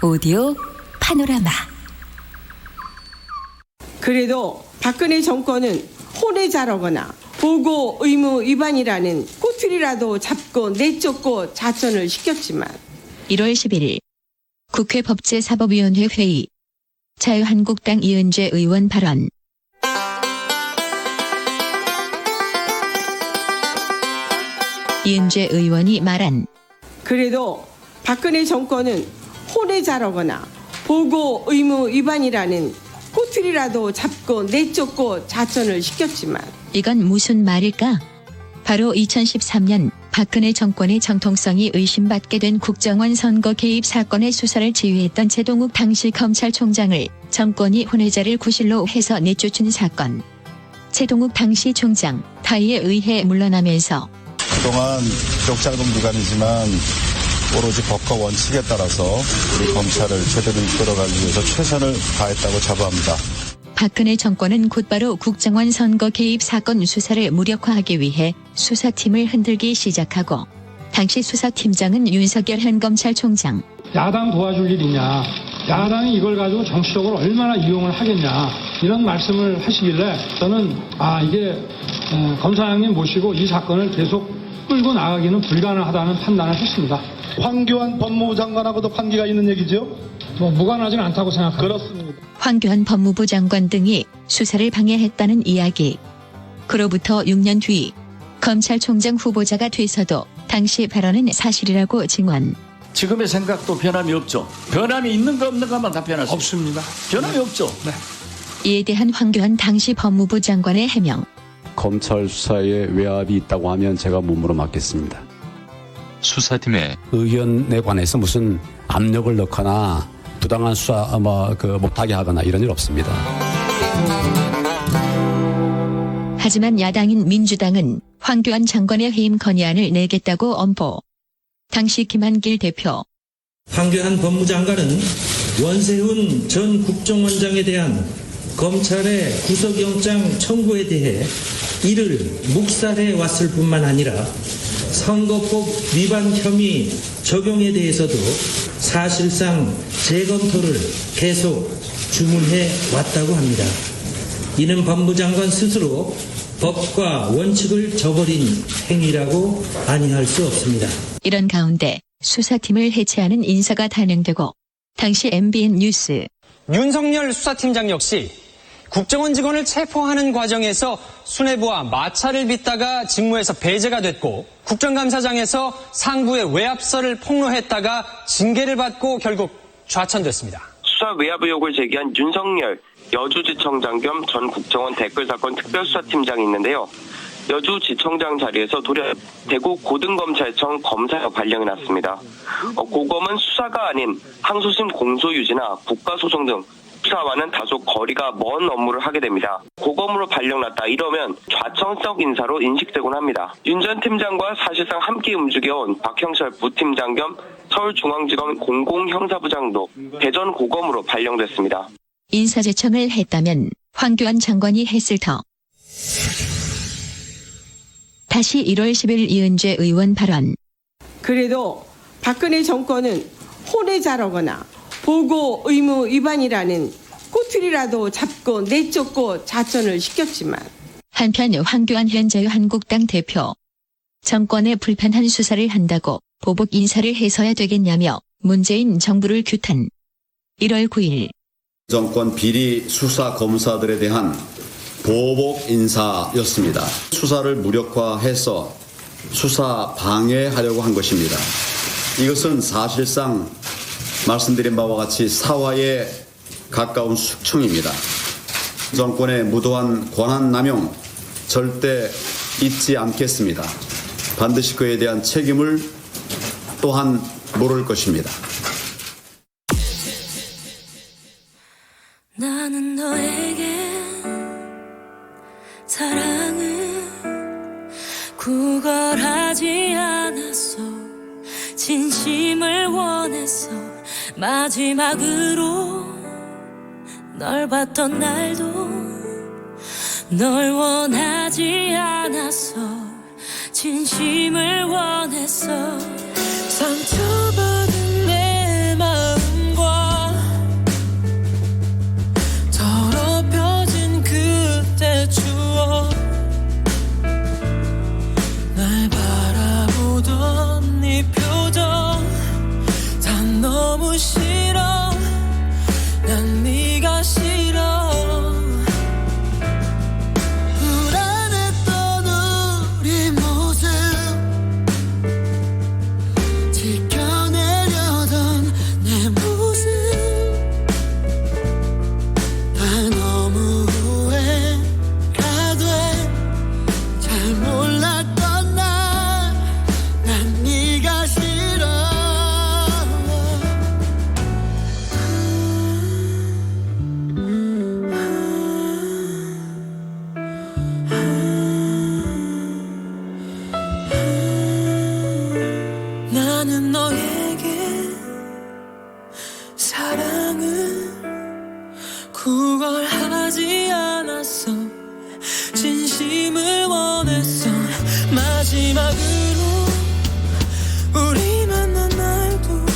Speaker 8: 오디오 파노라마.
Speaker 9: 그래도 박근혜 정권은 혼외 자라거나 보고 의무 위반이라는 꼬투리라도 잡고 내쫓고 자천을 시켰지만
Speaker 10: 1월 11일 국회 법제사법위원회 회의 자유한국당 이은재 의원 발언. 이은재 의원이 말한
Speaker 9: 그래도 박근혜 정권은 혼외 자라거나 보고 의무 위반이라는 꼬투리라도 잡고 내쫓고 자천을 시켰지만
Speaker 10: 이건 무슨 말일까? 바로 2013년 박근혜 정권의 정통성이 의심받게 된 국정원 선거 개입 사건의 수사를 지휘했던 최동욱 당시 검찰총장을 정권이 혼외자를 구실로 해서 내쫓은 사건. 최동욱 당시 총장 타의에 의해 물러나면서
Speaker 11: 그동안 비록 짧은 기간이지만 오로지 법과 원칙에 따라서 우리 검찰을 제대로 이끌어가기 위해서 최선을 다했다고 자부합니다.
Speaker 10: 박근혜 정권은 곧바로 국정원 선거 개입 사건 수사를 무력화하기 위해 수사팀을 흔들기 시작하고 당시 수사팀장은 윤석열 현 검찰총장.
Speaker 12: 야당 도와줄 일이냐, 야당이 이걸 가지고 정치적으로 얼마나 이용을 하겠냐 이런 말씀을 하시길래 저는 이게 검사장님 모시고 이 사건을 계속 끌고 나가기는 불가능하다는 판단을 했습니다.
Speaker 11: 황교안 법무부 장관하고도 관계가 있는 얘기죠?
Speaker 12: 무관하지는 않다고 생각합니다.
Speaker 11: 그렇습니다.
Speaker 10: 황교안 법무부 장관 등이 수사를 방해했다는 이야기. 그로부터 6년 뒤 검찰총장 후보자가 돼서도 당시 발언은 사실이라고 증언.
Speaker 13: 지금의 생각도 변함이 없죠. 변함이 있는가 없는가만 답변할 수
Speaker 12: 없습니다.
Speaker 13: 변함이 없죠.
Speaker 12: 네.
Speaker 10: 이에 대한 황교안 당시 법무부 장관의 해명.
Speaker 14: 검찰 수사에 외압이 있다고 하면 제가 몸으로 맡겠습니다.
Speaker 15: 수사팀의
Speaker 14: 의견에 관해서 무슨 압력을 넣거나 부당한 수사 못하게 하거나 이런 일 없습니다.
Speaker 10: 하지만 야당인 민주당은 황교안 장관의 해임 건의안을 내겠다고 엄포. 당시 김한길 대표.
Speaker 16: 황교안 법무장관은 원세훈 전 국정원장에 대한 검찰의 구속영장 청구에 대해 이를 묵살해 왔을 뿐만 아니라 선거법 위반 혐의 적용에 대해서도 사실상 재검토를 계속 주문해 왔다고 합니다. 이는 법무장관 스스로 법과 원칙을 저버린 행위라고 아니할 수 없습니다.
Speaker 10: 이런 가운데 수사팀을 해체하는 인사가 단행되고 당시 MBN 뉴스.
Speaker 17: 윤석열 수사팀장 역시 국정원 직원을 체포하는 과정에서 수뇌부와 마찰을 빚다가 직무에서 배제가 됐고 국정감사장에서 상부의 외압설을 폭로했다가 징계를 받고 결국 좌천됐습니다.
Speaker 18: 수사 외압 의혹을 제기한 윤석열 여주지청장 겸 전 국정원 댓글사건 특별수사팀장이 있는데요. 여주지청장 자리에서 도려 대구 고등검찰청 검사역 발령이 났습니다. 고검은 수사가 아닌 항소심 공소 유지나 국가소송 등 수사와는 다소 거리가 먼 업무를 하게 됩니다. 고검으로 발령났다 이러면 좌천성 인사로 인식되곤 합니다. 윤 전 팀장과 사실상 함께 움직여온 박형철 부팀장 겸 서울중앙지검 공공형사부장도 대전 고검으로 발령됐습니다.
Speaker 10: 인사제청을 했다면 황교안 장관이 했을 터. 다시 1월 10일 이은재 의원 발언.
Speaker 9: 그래도 박근혜 정권은 혼외 자라거나 보고 의무 위반이라는 꼬투리라도 잡고 내쫓고 자천을 시켰지만
Speaker 10: 한편 황교안 현 자유한국당 대표. 정권에 불편한 수사를 한다고 보복 인사를 해서야 되겠냐며 문재인 정부를 규탄. 1월 9일.
Speaker 19: 정권 비리 수사 검사들에 대한 보복 인사였습니다. 수사를 무력화해서 수사 방해하려고 한 것입니다. 이것은 사실상 말씀드린 바와 같이 사화에 가까운 숙청입니다. 정권의 무도한 권한 남용 절대 잊지 않겠습니다. 반드시 그에 대한 책임을 또한 물을 것입니다.
Speaker 20: 나는 너에게 사랑을 구걸하지 않았어. 진심을 원했어. 마지막으로 널 봤던 날도 널 원하지 않았어. 진심을 원했어. 상처받은 내 마음과 더럽혀진 그때 추억 날 바라보던 네 표정 다 너무 싫어. 난 네가 싫어. 불안했던 우리 모습 지켜내려던 내 모습 다 너무 후회가 돼. 잘 몰랐던 난 네가 싫어. 나는 너에게 사랑을 구걸하지 않았어. 진심을 원했어. 마지막으로 우리 만난 날도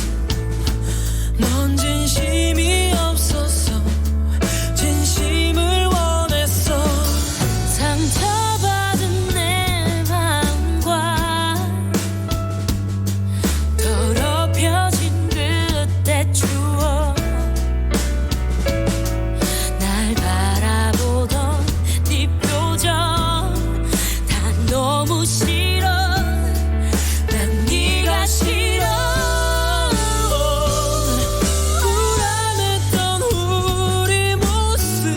Speaker 20: 넌 진심이 없었어. 진심을 원했어. 상처받은 내 마음과 더럽혀진 그때 추억 날 바라보던 네 표정 다 너무 싫어. 난 네가 싫어. 불안했던 우리 모습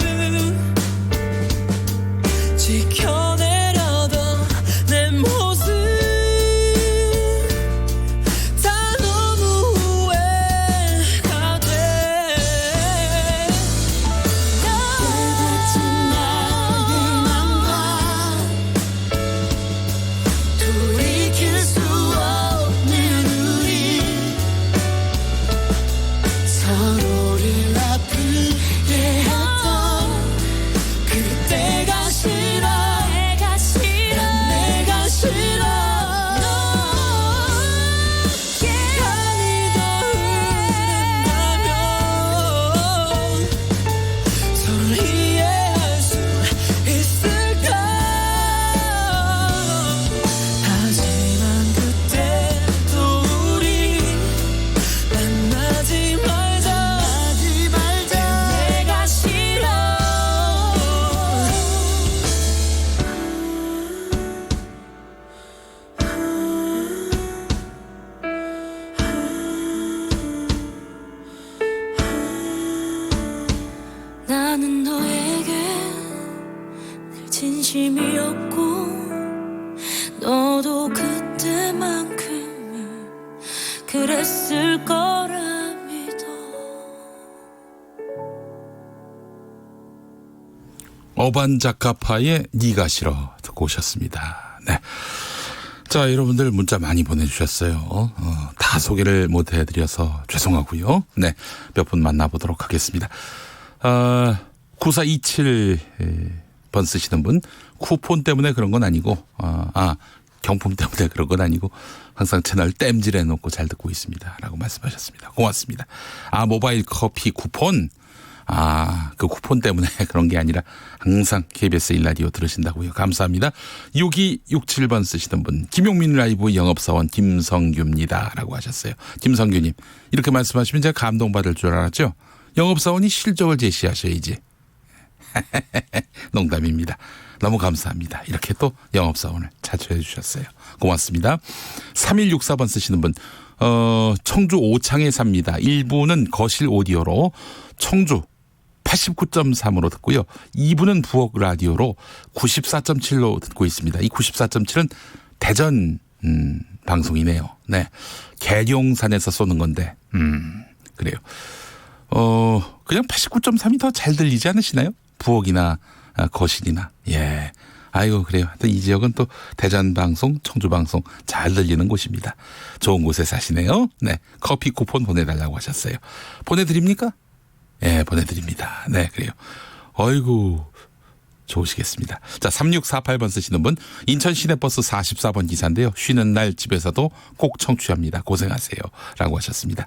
Speaker 20: 지켜내려던 내 모습 다 너무 후회가 돼. 다친 나의 맘과 돌이킬 수 없는 우리 서로를 아프게 했던 그때가 싫어. 내가 싫어. 내가 싫어. 간이 더 흐른다면 서로 이해할 수 있을까. 하지만 그때도 우리 만나지 말자. 내가 싫어. 나는 너에게 늘 진심이었고 너도 그때만큼은 그랬을 거라 믿어.
Speaker 3: 어반자카파의 네가 싫어 듣고 오셨습니다. 네. 자, 여러분들 문자 많이 보내주셨어요. 다 소개를 못 해드려서 죄송하고요. 네, 몇 분 만나보도록 하겠습니다. 9427번 쓰시는 분, 쿠폰 때문에 그런 건 아니고, 경품 때문에 그런 건 아니고 항상 채널 땜질해 놓고 잘 듣고 있습니다 라고 말씀하셨습니다. 고맙습니다. 모바일 커피 쿠폰 그 쿠폰 때문에 그런 게 아니라 항상 KBS 1라디오 들으신다고요. 감사합니다. 6267번 쓰시던 분, 김용민 라이브 영업사원 김성규입니다. 라고 하셨어요. 김성규님, 이렇게 말씀하시면 제가 감동받을 줄 알았죠? 영업사원이 실적을 제시하셔야지. 농담입니다. 너무 감사합니다. 이렇게 또 영업사원을 자처해 주셨어요. 고맙습니다. 3164번 쓰시는 분, 청주 오창에 삽니다. 1부는 거실 오디오로 청주 89.3으로 듣고요. 2부는 부엌 라디오로 94.7로 듣고 있습니다. 이 94.7은 대전 방송이네요. 네, 계룡산에서 쏘는 건데 그래요. 그냥 89.3이 더 잘 들리지 않으시나요? 부엌이나 거실이나. 예. 아이고, 그래요. 하여튼 이 지역은 또 대전 방송, 청주 방송 잘 들리는 곳입니다. 좋은 곳에 사시네요. 네. 커피 쿠폰 보내달라고 하셨어요. 보내드립니까? 예, 보내드립니다. 네, 그래요. 어이구, 좋으시겠습니다. 자, 3648번 쓰시는 분, 인천 시내버스 44번 기사인데요. 쉬는 날 집에서도 꼭 청취합니다. 고생하세요. 라고 하셨습니다.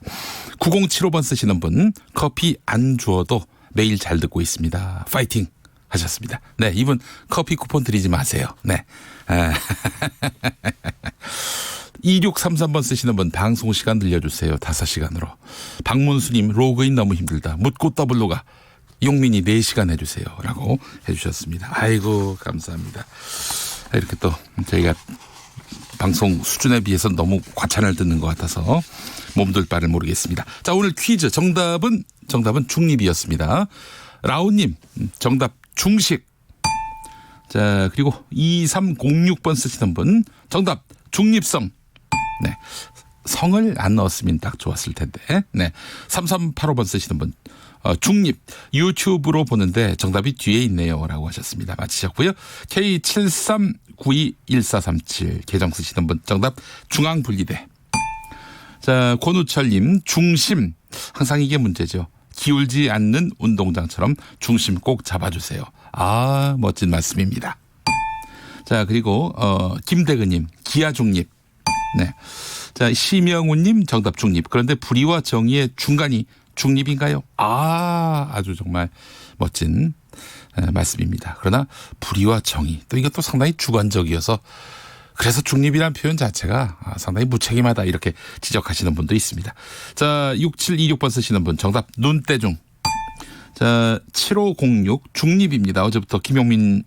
Speaker 3: 9075번 쓰시는 분, 커피 안 주어도 매일 잘 듣고 있습니다. 파이팅! 하셨습니다. 네, 이분 커피 쿠폰 드리지 마세요. 네. 2633번 쓰시는 분, 방송 시간 늘려주세요. 5시간으로. 박문수님, 로그인 너무 힘들다. 묻고 더블로가 용민이 4시간 해주세요. 라고 해주셨습니다. 아이고, 감사합니다. 이렇게 또 저희가 방송 수준에 비해서 너무 과찬을 듣는 것 같아서 몸둘 바를 모르겠습니다. 자, 오늘 퀴즈 정답은 중립이었습니다. 라온님, 정답 중식. 자, 그리고 2306번 쓰시는 분, 정답 중립성. 네, 성을 안 넣었으면 딱 좋았을 텐데. 네, 3385번 쓰시는 분, 중립. 유튜브로 보는데 정답이 뒤에 있네요. 라고 하셨습니다. 맞히셨고요. K73921437 계정 쓰시는 분, 정답 중앙분리대. 자, 권우철님, 중심. 항상 이게 문제죠. 기울지 않는 운동장처럼 중심 꼭 잡아주세요. 아, 멋진 말씀입니다. 자, 그리고 김대근님, 기아 중립. 네. 자, 심영훈님, 정답 중립. 그런데 불의와 정의의 중간이 중립인가요? 아주 정말 멋진 말씀입니다. 그러나 불의와 정의, 또 이것도 상당히 주관적이어서 그래서 중립이라는 표현 자체가 상당히 무책임하다, 이렇게 지적하시는 분도 있습니다. 자, 6726번 쓰시는 분, 정답 눈대중. 자, 7506 중립입니다. 어제부터 김용민의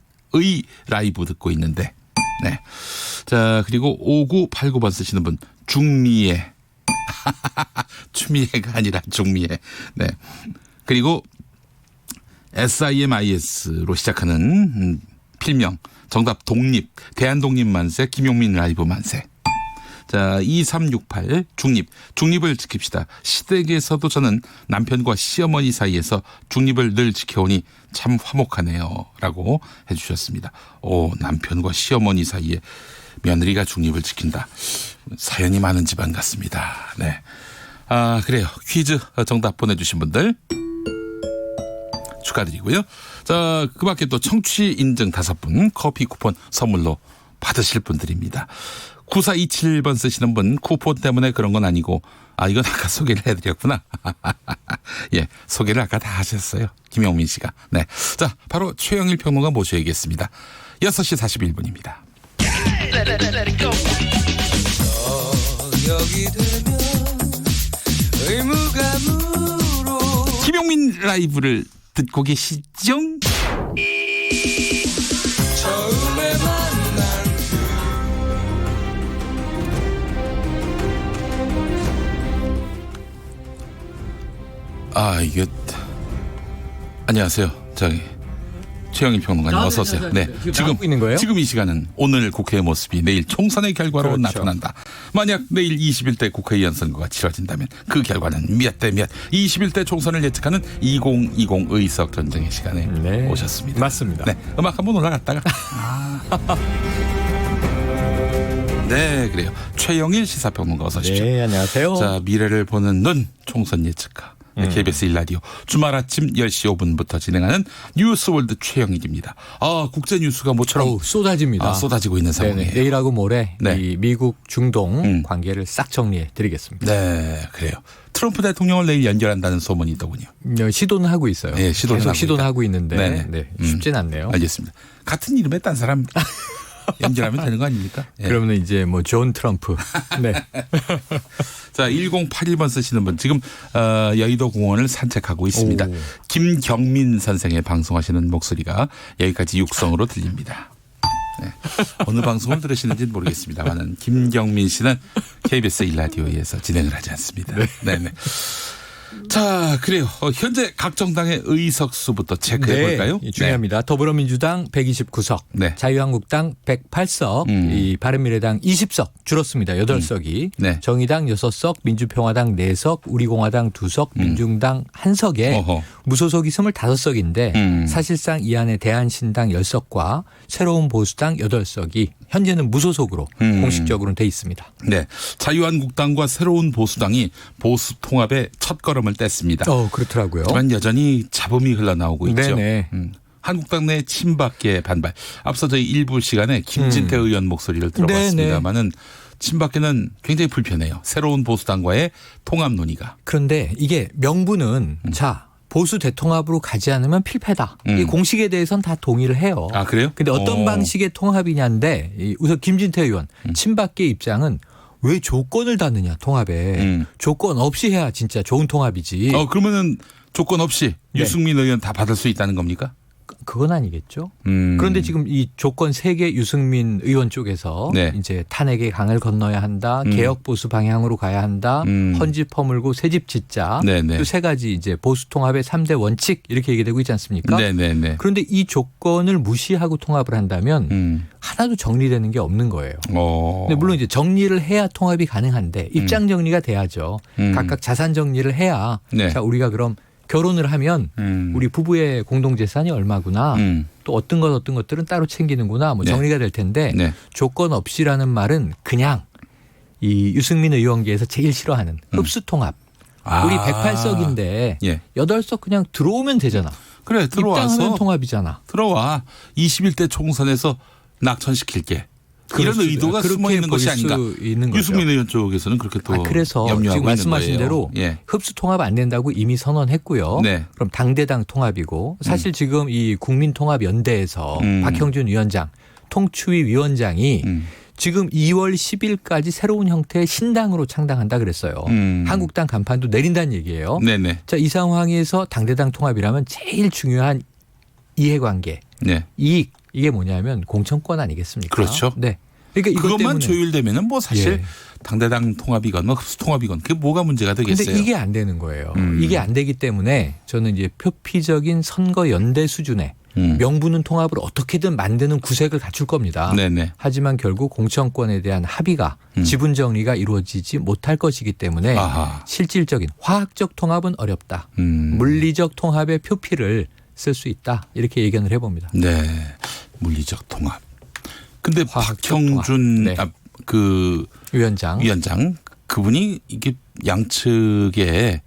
Speaker 3: 라이브 듣고 있는데. 네. 자, 그리고 5989번 쓰시는 분, 중미애. 추미애가 아니라 중미애. 네. 그리고 SIMIS로 시작하는 필명, 정답 독립. 대한독립 만세, 김용민 라이브 만세. 자, 2368 중립. 중립을 지킵시다. 시댁에서도 저는 남편과 시어머니 사이에서 중립을 늘 지켜오니 참 화목하네요. 라고 해주셨습니다. 오, 남편과 시어머니 사이에 며느리가 중립을 지킨다. 사연이 많은 집안 같습니다. 네. 아, 그래요. 퀴즈 정답 보내주신 분들 축하드리고요. 자, 그 밖에 또 청취 인증 5분 커피 쿠폰 선물로 받으실 분들입니다. 9427번 쓰시는 분, 쿠폰 때문에 그런 건 아니고, 이건 아까 소개를 해드렸구나. 예, 소개를 아까 다 하셨어요. 김용민 씨가. 네. 자, 바로 최영일 평론가 모셔야겠습니다. 6시 41분입니다. 김용민 라이브를 듣고 계시죠? 처음에 만난 이게 안녕하세요. 저기 최영일 평론가님 어서 오세요. 네, 지금 이 시간은 오늘 국회의 모습이 내일 총선의 결과로 나타난다. 만약 내일 21대 국회의원 선거가 치러진다면 그 결과는 몇 대 몇 21대 총선을 예측하는 2020 의석 전쟁의 시간에 오셨습니다.
Speaker 4: 맞습니다.
Speaker 3: 네, 음악 한번 올라갔다가 네, 그래요. 최영일 시사평론가 어서 오십시오.
Speaker 4: 네, 안녕하세요.
Speaker 3: 자, 미래를 보는 눈 총선 예측가. KBS 1라디오 주말 아침 10시 5분부터 진행하는 뉴스월드 최영일입니다. 국제 뉴스가 모처럼
Speaker 21: 쏟아집니다.
Speaker 3: 쏟아지고 있는 상황이에요.
Speaker 21: 내일하고 모레 이 미국 중동 관계를 싹 정리해 드리겠습니다.
Speaker 3: 네, 그래요. 트럼프 대통령을 내일 연결한다는 소문이 있더군요.
Speaker 4: 시도는 하고 있어요.
Speaker 3: 네,
Speaker 4: 계속 시도는 하고 있는데
Speaker 3: 네네.
Speaker 4: 쉽진 않네요.
Speaker 3: 알겠습니다. 같은 이름의 딴 사람 연결하면 되는 거 아닙니까? 예.
Speaker 4: 그러면 이제 뭐 존 트럼프. 네.
Speaker 3: 자, 1081번 쓰시는 분 지금 여의도 공원을 산책하고 있습니다.
Speaker 4: 오.
Speaker 3: 김경민 선생의 방송하시는 목소리가 여기까지 육성으로 들립니다. 네. 어느 방송을 들으시는지는 모르겠습니다만 김경민 씨는 KBS 1라디오에서 진행을 하지 않습니다. 네네. 자, 그래요. 현재 각 정당의 의석수부터 체크해 볼까요?
Speaker 4: 네, 중요합니다. 더불어민주당 129석,
Speaker 3: 네.
Speaker 4: 자유한국당 108석, 이 바른미래당 20석 줄었습니다. 8석이.
Speaker 3: 네.
Speaker 4: 정의당 6석, 민주평화당 4석, 우리공화당 2석, 민중당 1석에 무소속이 25석인데 사실상 이 안에 대한신당 10석과 새로운 보수당 8석이 현재는 무소속으로 공식적으로는 돼 있습니다.
Speaker 3: 네. 자유한국당과 새로운 보수당이 보수 통합의 첫 걸음을 뗐습니다.
Speaker 4: 그렇더라고요.
Speaker 3: 하지만 여전히 잡음이 흘러나오고 있죠.
Speaker 4: 네네.
Speaker 3: 한국당 내 친박계 반발. 앞서 저희 일부 시간에 김진태 의원 목소리를 들어봤습니다마는 친박계는 굉장히 불편해요. 새로운 보수당과의 통합 논의가.
Speaker 4: 그런데 이게 명분은 보수 대통합으로 가지 않으면 필패다. 이 공식에 대해서는 다 동의를 해요.
Speaker 3: 아, 그래요?
Speaker 4: 근데 어떤 방식의 통합이냐인데 우선 김진태 의원 친박계 입장은 왜 조건을 닫느냐 통합에. 조건 없이 해야 진짜 좋은 통합이지.
Speaker 3: 그러면은 조건 없이
Speaker 4: 네.
Speaker 3: 유승민 의원 다 받을 수 있다는 겁니까?
Speaker 4: 그건 아니겠죠. 그런데 지금 이 조건 3개 유승민 의원 쪽에서 이제 탄핵의 강을 건너야 한다. 개혁 보수 방향으로 가야 한다. 헌집 허물고 새집 짓자. 이 3가지 이제 보수 통합의 3대 원칙 이렇게 얘기되고 있지 않습니까?
Speaker 3: 네네네.
Speaker 4: 그런데 이 조건을 무시하고 통합을 한다면 하나도 정리되는 게 없는 거예요. 근데 물론 이제 정리를 해야 통합이 가능한데 입장 정리가 돼야죠. 각각 자산 정리를 해야 자 우리가 그럼 결혼을 하면 우리 부부의 공동재산이 얼마구나. 또 어떤 것들은 따로 챙기는구나. 뭐 정리가 될 텐데 조건 없이라는 말은 그냥 이 유승민 의원계에서 제일 싫어하는 흡수통합. 우리 108석인데 8석 그냥 들어오면 되잖아.
Speaker 3: 그래, 들어와서
Speaker 4: 입당하면 통합이잖아.
Speaker 3: 들어와. 21대 총선에서 낙천시킬게. 이런 의도가 숨어 있는 것이 아닌가. 유승민 의원 쪽에서는 그렇게 또
Speaker 4: 그래서
Speaker 3: 염려하고
Speaker 4: 지금 말씀하신
Speaker 3: 있는
Speaker 4: 대로 흡수 통합 안 된다고 이미 선언했고요. 그럼 당대당 통합이고 사실 지금 이 국민통합연대에서 박형준 위원장, 통추위 위원장이 지금 2월 10일까지 새로운 형태의 신당으로 창당한다 그랬어요. 한국당 간판도 내린다는 얘기예요. 자, 이 상황에서 당대당 통합이라면 제일 중요한 이해관계, 이익 이게 뭐냐면 공천권 아니겠습니까?
Speaker 3: 그렇죠.
Speaker 4: 네. 그러니까
Speaker 3: 그것만 조율되면은 뭐 사실 당대당 통합이건 뭐 흡수 통합이건 그게 뭐가 문제가 되겠어요?
Speaker 4: 근데 이게 안 되는 거예요. 이게 안 되기 때문에 저는 이제 표피적인 선거 연대 수준의 명분은 통합을 어떻게든 만드는 구색을 갖출 겁니다. 하지만 결국 공천권에 대한 합의가 지분 정리가 이루어지지 못할 것이기 때문에 실질적인 화학적 통합은 어렵다. 물리적 통합의 표피를 쓸 수 있다. 이렇게 예견을 해봅니다.
Speaker 3: 네. 물리적 통합. 근데 박형준 그
Speaker 4: 위원장
Speaker 3: 그분이 이게 양측에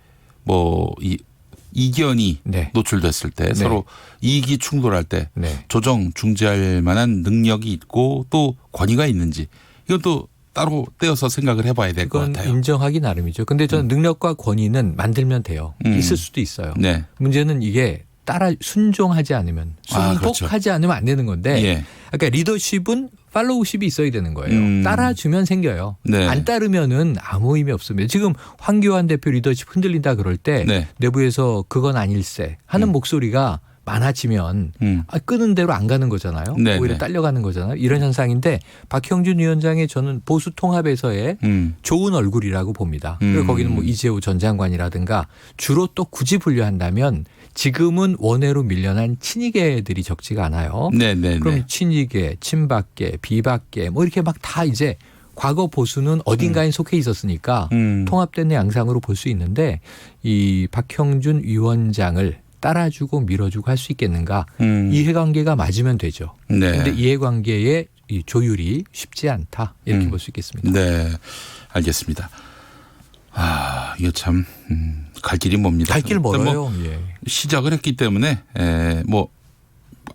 Speaker 3: 뭐 이견이 노출됐을 때 서로 이익이 충돌할 때 조정 중재할 만한 능력이 있고 또 권위가 있는지 이것도 따로 떼어서 생각을 해봐야 될 것 같아요.
Speaker 4: 인정하기 나름이죠. 근데 저는 능력과 권위는 만들면 돼요. 있을 수도 있어요. 문제는 이게 따라 순종하지 않으면 순복하지 않으면 안 되는 건데 그러니까 리더십은 팔로우십이 있어야 되는 거예요. 따라주면 생겨요. 안 따르면은 아무 의미 없습니다. 지금 황교안 대표 리더십 흔들린다 그럴 때 내부에서 그건 아닐세 하는 목소리가 많아지면 끄는 대로 안 가는 거잖아요. 오히려 딸려가는 거잖아요. 이런 현상인데 박형준 위원장의 저는 보수 통합에서의 좋은 얼굴이라고 봅니다. 그리고 거기는 뭐 이재호 전 장관이라든가 주로 또 굳이 분류한다면 지금은 원외로 밀려난 친이계들이 적지가 않아요. 그럼 친이계, 친박계, 비박계 뭐 이렇게 막 다 이제 과거 보수는 어딘가에 속해 있었으니까 통합된 양상으로 볼 수 있는데 이 박형준 위원장을 따라주고 밀어주고 할 수 있겠는가. 이해관계가 맞으면 되죠. 그런데 이해관계의 이 조율이 쉽지 않다. 이렇게 볼 수 있겠습니다.
Speaker 3: 네. 알겠습니다. 이거 참 갈 길이 멉니다.
Speaker 4: 갈 길 멀어요.
Speaker 3: 시작을 했기 때문에 뭐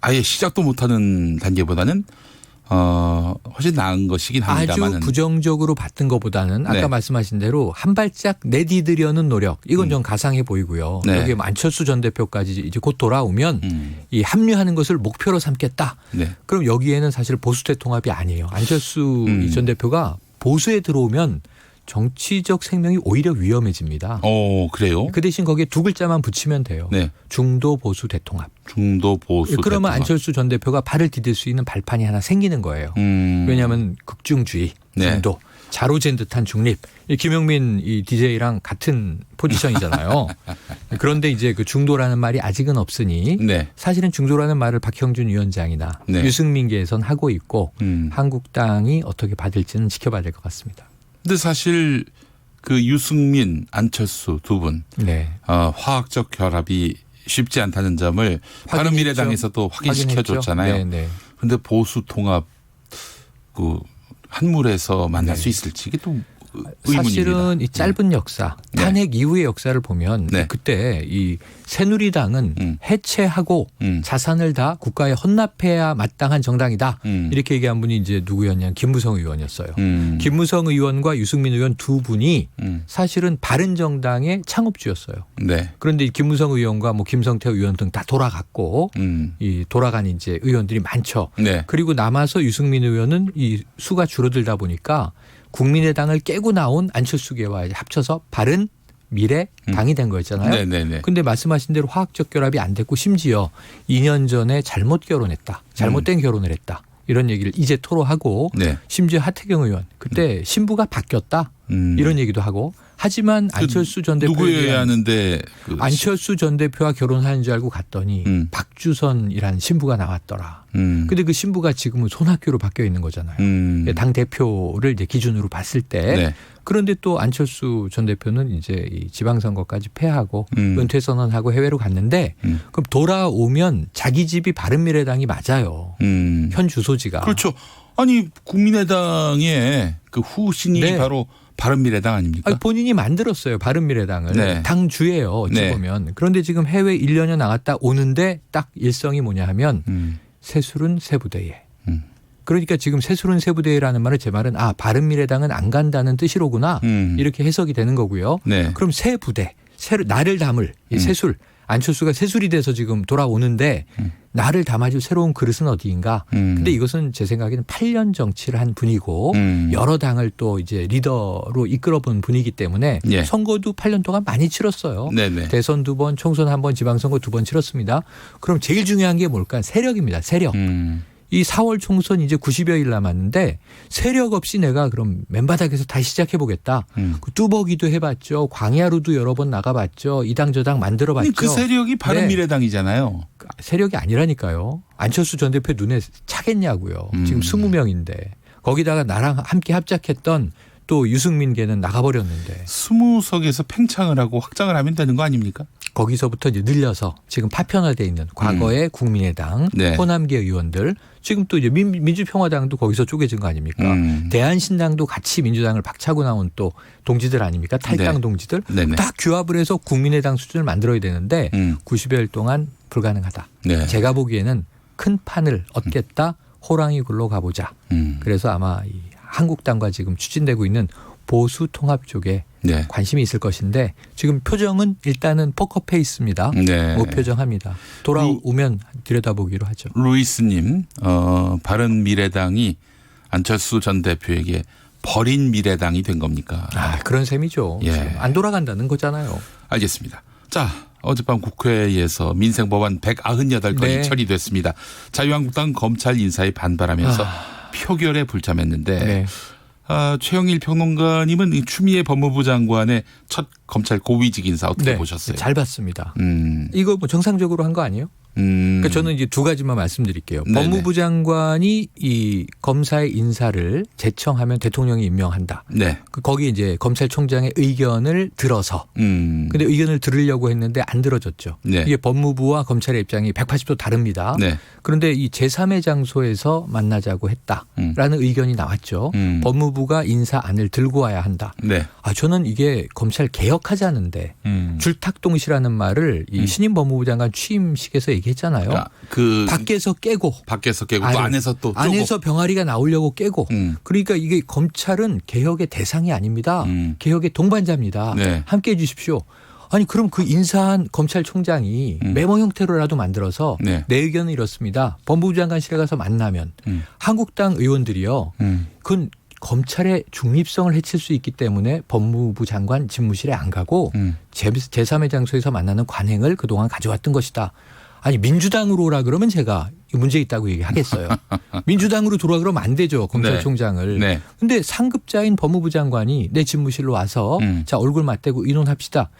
Speaker 3: 아예 시작도 못하는 단계보다는 훨씬 나은 것이긴 합니다만은.
Speaker 21: 아주 부정적으로 봤던 것보다는 아까
Speaker 3: 네.
Speaker 21: 말씀하신 대로 한 발짝 내디디려는 노력 이건 좀 가상해 보이고요.
Speaker 3: 네.
Speaker 21: 여기에 안철수 전 대표까지 이제 곧 돌아오면 이 합류하는 것을 목표로 삼겠다.
Speaker 3: 네.
Speaker 21: 그럼 여기에는 사실 보수 대통합이 아니에요. 안철수 전 대표가 보수에 들어오면 정치적 생명이 오히려 위험해집니다.
Speaker 3: 그래요?
Speaker 21: 그 대신 거기에 두 글자만 붙이면 돼요.
Speaker 3: 네.
Speaker 21: 중도 보수 대통합.
Speaker 3: 중도 보수
Speaker 21: 그러면
Speaker 3: 대통합.
Speaker 21: 안철수 전 대표가 발을 디딜 수 있는 발판이 하나 생기는 거예요. 왜냐하면 극중주의,
Speaker 3: 네.
Speaker 21: 중도, 자로잰 듯한 중립. 이 김용민 이 DJ랑 같은 포지션이잖아요. 그런데 이제 그 중도라는 말이 아직은 없으니
Speaker 3: 네.
Speaker 21: 사실은 중도라는 말을 박형준 위원장이나
Speaker 3: 네.
Speaker 21: 유승민계에선 하고 있고 한국당이 어떻게 받을지는 지켜봐야 될 것 같습니다.
Speaker 3: 근데 사실 그 유승민, 안철수 두 분
Speaker 21: 네.
Speaker 3: 화학적 결합이 쉽지 않다는 점을 바른미래당에서도 확인시켜 줬잖아요.
Speaker 21: 네.
Speaker 3: 그런데 보수 통합 그 한물에서 만날
Speaker 21: 네.
Speaker 3: 수 있을지 이게 또 의문입니다.
Speaker 21: 사실은 이 짧은 역사, 탄핵 이후의 역사를 보면
Speaker 3: 네.
Speaker 21: 그때 이 새누리당은 해체하고 자산을 다 국가에 헌납해야 마땅한 정당이다. 이렇게 얘기한 분이 이제 누구였냐면 김무성 의원이었어요. 김무성 의원과 유승민 의원 두 분이 사실은 바른정당의 창업주였어요.
Speaker 3: 네.
Speaker 21: 그런데 이 김무성 의원과 뭐 김성태 의원 등 다 돌아갔고 이 돌아간 이제 의원들이 많죠.
Speaker 3: 네.
Speaker 21: 그리고 남아서 유승민 의원은 이 수가 줄어들다 보니까 국민의당을 깨고 나온 안철수계와 이제 합쳐서 바른 미래 당이 된 거였잖아요.
Speaker 3: 네네네.
Speaker 21: 근데 말씀하신 대로 화학적 결합이 안 됐고 심지어 2년 전에 잘못 결혼했다. 잘못된 결혼을 했다. 이런 얘기를 이제 토로하고
Speaker 3: 네.
Speaker 21: 심지어 하태경 의원 그때 신부가 바뀌었다. 이런 얘기도 하고 하지만 안철수 전 대표에
Speaker 3: 누구여야 하는데
Speaker 21: 안철수 전 대표와 결혼하는 줄 알고 갔더니 박주선이라는 신부가 나왔더라. 근데 그 신부가 지금은 손학규로 바뀌어 있는 거잖아요. 당 대표를 이제 기준으로 봤을 때
Speaker 3: 네.
Speaker 21: 그런데 또 안철수 전 대표는 이제 이 지방선거까지 패하고 은퇴 선언하고 해외로 갔는데 그럼 돌아오면 자기 집이 바른미래당이 맞아요. 현 주소지가.
Speaker 3: 그렇죠. 아니 국민의당의 그 후신이
Speaker 21: 네.
Speaker 3: 바로 바른미래당 아닙니까?
Speaker 21: 아니, 본인이 만들었어요. 바른미래당을.
Speaker 3: 네.
Speaker 21: 당주예요. 어찌
Speaker 3: 네.
Speaker 21: 보면. 그런데 지금 해외 1년여 나갔다 오는데 딱 일성이 뭐냐 하면 새술은 세부대에. 그러니까 지금 새술은 세부대회라는 말은 제 말은 바른미래당은 안 간다는 뜻이로구나. 이렇게 해석이 되는 거고요.
Speaker 3: 네.
Speaker 21: 그럼 새부대, 나를 담을 이 새술. 안철수가 새술이 돼서 지금 돌아오는데 나를 담아줄 새로운 그릇은 어디인가. 근데 이것은 제 생각에는 8년 정치를 한 분이고 여러 당을 또 이제 리더로 이끌어본 분이기 때문에
Speaker 3: 예.
Speaker 21: 선거도 8년 동안 많이 치렀어요.
Speaker 3: 네네.
Speaker 21: 대선 2번, 총선 1번, 지방선거 2번 치렀습니다. 그럼 제일 중요한 게 뭘까? 세력입니다. 세력. 이 4월 총선 이제 90여일 남았는데 세력 없이 내가 그럼 맨바닥에서 다시 시작해 보겠다. 그 뚜벅이도 해봤죠. 광야로도 여러 번 나가봤죠. 이 당 저 당 만들어봤죠.
Speaker 3: 그 세력이 바른미래당이잖아요.
Speaker 21: 네. 세력이 아니라니까요. 안철수 전 대표 눈에 차겠냐고요. 지금 20명인데 거기다가 나랑 함께 합작했던 또 유승민계는 나가버렸는데
Speaker 3: 20석에서 팽창을 하고 확장을 하면 되는 거 아닙니까?
Speaker 21: 거기서부터 이제 늘려서 지금 파편화되어 있는 과거의 국민의당,
Speaker 3: 네.
Speaker 21: 호남계 의원들 지금 또 이제 민주평화당도 거기서 쪼개진 거 아닙니까? 대한신당도 같이 민주당을 박차고 나온 또 동지들 아닙니까? 탈당
Speaker 3: 네.
Speaker 21: 동지들
Speaker 3: 네네.
Speaker 21: 다 규합을 해서 국민의당 수준을 만들어야 되는데 90여일 동안 불가능하다.
Speaker 3: 네.
Speaker 21: 제가 보기에는 큰 판을 얻겠다. 호랑이 굴러 가보자. 그래서 아마 이 한국당과 지금 추진되고 있는 보수 통합 쪽에
Speaker 3: 네.
Speaker 21: 관심이 있을 것인데 지금 표정은 일단은 포커페이스입니다.
Speaker 3: 네.
Speaker 21: 무표정합니다. 돌아오면 들여다보기로 하죠.
Speaker 3: 루이스님, 바른미래당이 안철수 전 대표에게 버린 미래당이 된 겁니까?
Speaker 21: 그런 셈이죠.
Speaker 3: 예.
Speaker 21: 지금 안 돌아간다는 거잖아요.
Speaker 3: 알겠습니다. 자, 어젯밤 국회에서 민생법안 198건이
Speaker 21: 네.
Speaker 3: 처리됐습니다. 자유한국당 검찰 인사에 반발하면서 표결에 불참했는데
Speaker 21: 네.
Speaker 3: 최영일 평론가님은 이 추미애 법무부 장관의 첫 검찰 고위직 인사 어떻게 보셨어요?
Speaker 21: 잘 봤습니다. 이거 뭐 정상적으로 한 거 아니에요? 그러니까 저는 이제 두 가지만 말씀드릴게요.
Speaker 3: 네네.
Speaker 21: 법무부 장관이 이 검사의 인사를 제청하면 대통령이 임명한다.
Speaker 3: 네.
Speaker 21: 거기 이제 검찰총장의 의견을 들어서. 근데 의견을 들으려고 했는데 안 들어졌죠.
Speaker 3: 네.
Speaker 21: 이게 법무부와 검찰의 입장이 180도 다릅니다.
Speaker 3: 네.
Speaker 21: 그런데 이 제3의 장소에서 만나자고 했다라는 의견이 나왔죠. 법무부가 인사안을 들고 와야 한다.
Speaker 3: 네.
Speaker 21: 저는 이게 검찰 개혁하자는데 줄탁동시라는 말을 이 신임 법무부 장관 취임식에서 얘기했어요. 얘기했잖아요.
Speaker 3: 그러니까
Speaker 21: 밖에서 깨고
Speaker 3: 또 안에서 또 쪼고.
Speaker 21: 안에서 병아리가 나오려고 깨고 그러니까 이게 검찰은 개혁의 대상이 아닙니다. 개혁의 동반자입니다.
Speaker 3: 네.
Speaker 21: 함께 해 주십시오. 아니 그럼 그 인사한 검찰총장이 메모 형태로라도 만들어서
Speaker 3: 네.
Speaker 21: 내 의견은 이렇습니다. 법무부 장관실에 가서 만나면 한국당 의원들이요. 그건 검찰의 중립성을 해칠 수 있기 때문에 법무부 장관 집무실에 안 가고 제3의 장소에서 만나는 관행을 그동안 가져왔던 것이다. 아니 민주당으로 오라 그러면 제가 문제 있다고 얘기하겠어요. 민주당으로 들어와 그러면 안 되죠. 검찰총장을.
Speaker 3: 네.
Speaker 21: 근데 상급자인 법무부 장관이 내 집무실로 와서 자 얼굴 맞대고 의논합시다.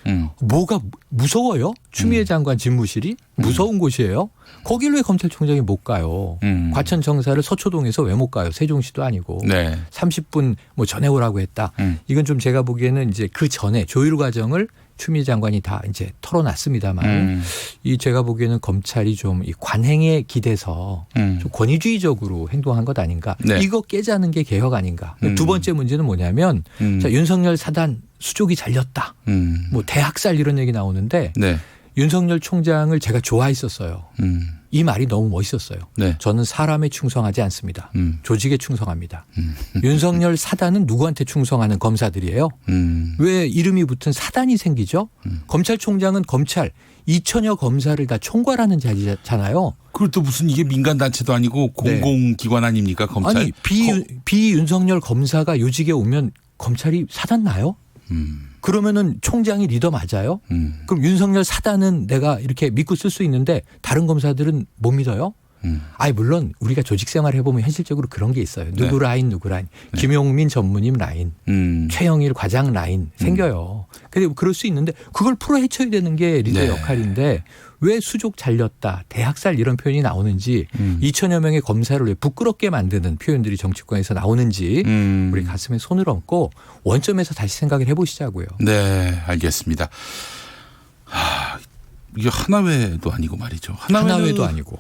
Speaker 21: 뭐가 무서워요? 추미애 장관 집무실이 무서운 곳이에요. 거길 왜 검찰총장이 못 가요? 과천 정사를 서초동에서 왜 못 가요? 세종시도 아니고.
Speaker 3: 네.
Speaker 21: 30분 뭐 전에 오라고 했다. 이건 좀 제가 보기에는 이제 그 전에 조율 과정을 추미애 장관이 다 이제 털어놨습니다만 이 제가 보기에는 검찰이 좀 이 관행에 기대서 좀 권위주의적으로 행동한 것 아닌가.
Speaker 3: 네.
Speaker 21: 이거 깨자는 게 개혁 아닌가. 두 번째 문제는 뭐냐면 자, 윤석열 사단 수족이 잘렸다. 뭐 대학살 이런 얘기 나오는데
Speaker 3: 네.
Speaker 21: 윤석열 총장을 제가 좋아했었어요. 이 말이 너무 멋있었어요.
Speaker 3: 네.
Speaker 21: 저는 사람에 충성하지 않습니다. 조직에 충성합니다. 윤석열 사단은 누구한테 충성하는 검사들이에요? 왜 이름이 붙은 사단이 생기죠? 검찰총장은 검찰 2천여 검사를 다 총괄하는 자리잖아요.
Speaker 3: 그걸 또 무슨 이게 민간단체도 아니고 공공기관 아닙니까 검찰?
Speaker 21: 아니 비윤석열 검사가 요직에 오면 검찰이 사단 나요? 그러면은 총장이 리더 맞아요? 그럼 윤석열 사단은 내가 이렇게 믿고 쓸 수 있는데 다른 검사들은 못 믿어요? 아니 물론 우리가 조직 생활을 해보면 현실적으로 그런 게 있어요. 누구 라인 누구 라인.
Speaker 3: 네.
Speaker 21: 김용민 전무님 라인. 최영일 과장 라인 생겨요. 근데 그럴 수 있는데 그걸 풀어 헤쳐야 되는 게 리더
Speaker 3: 네.
Speaker 21: 역할인데 왜 수족 잘렸다 대학살 이런 표현이 나오는지 2천여 명의 검사를 왜 부끄럽게 만드는 표현들이 정치권에서 나오는지 우리 가슴에 손을 얹고 원점에서 다시 생각을 해보시자고요.
Speaker 3: 네, 알겠습니다. 이게 하나회도 아니고 말이죠.
Speaker 21: 하나회도 아니고.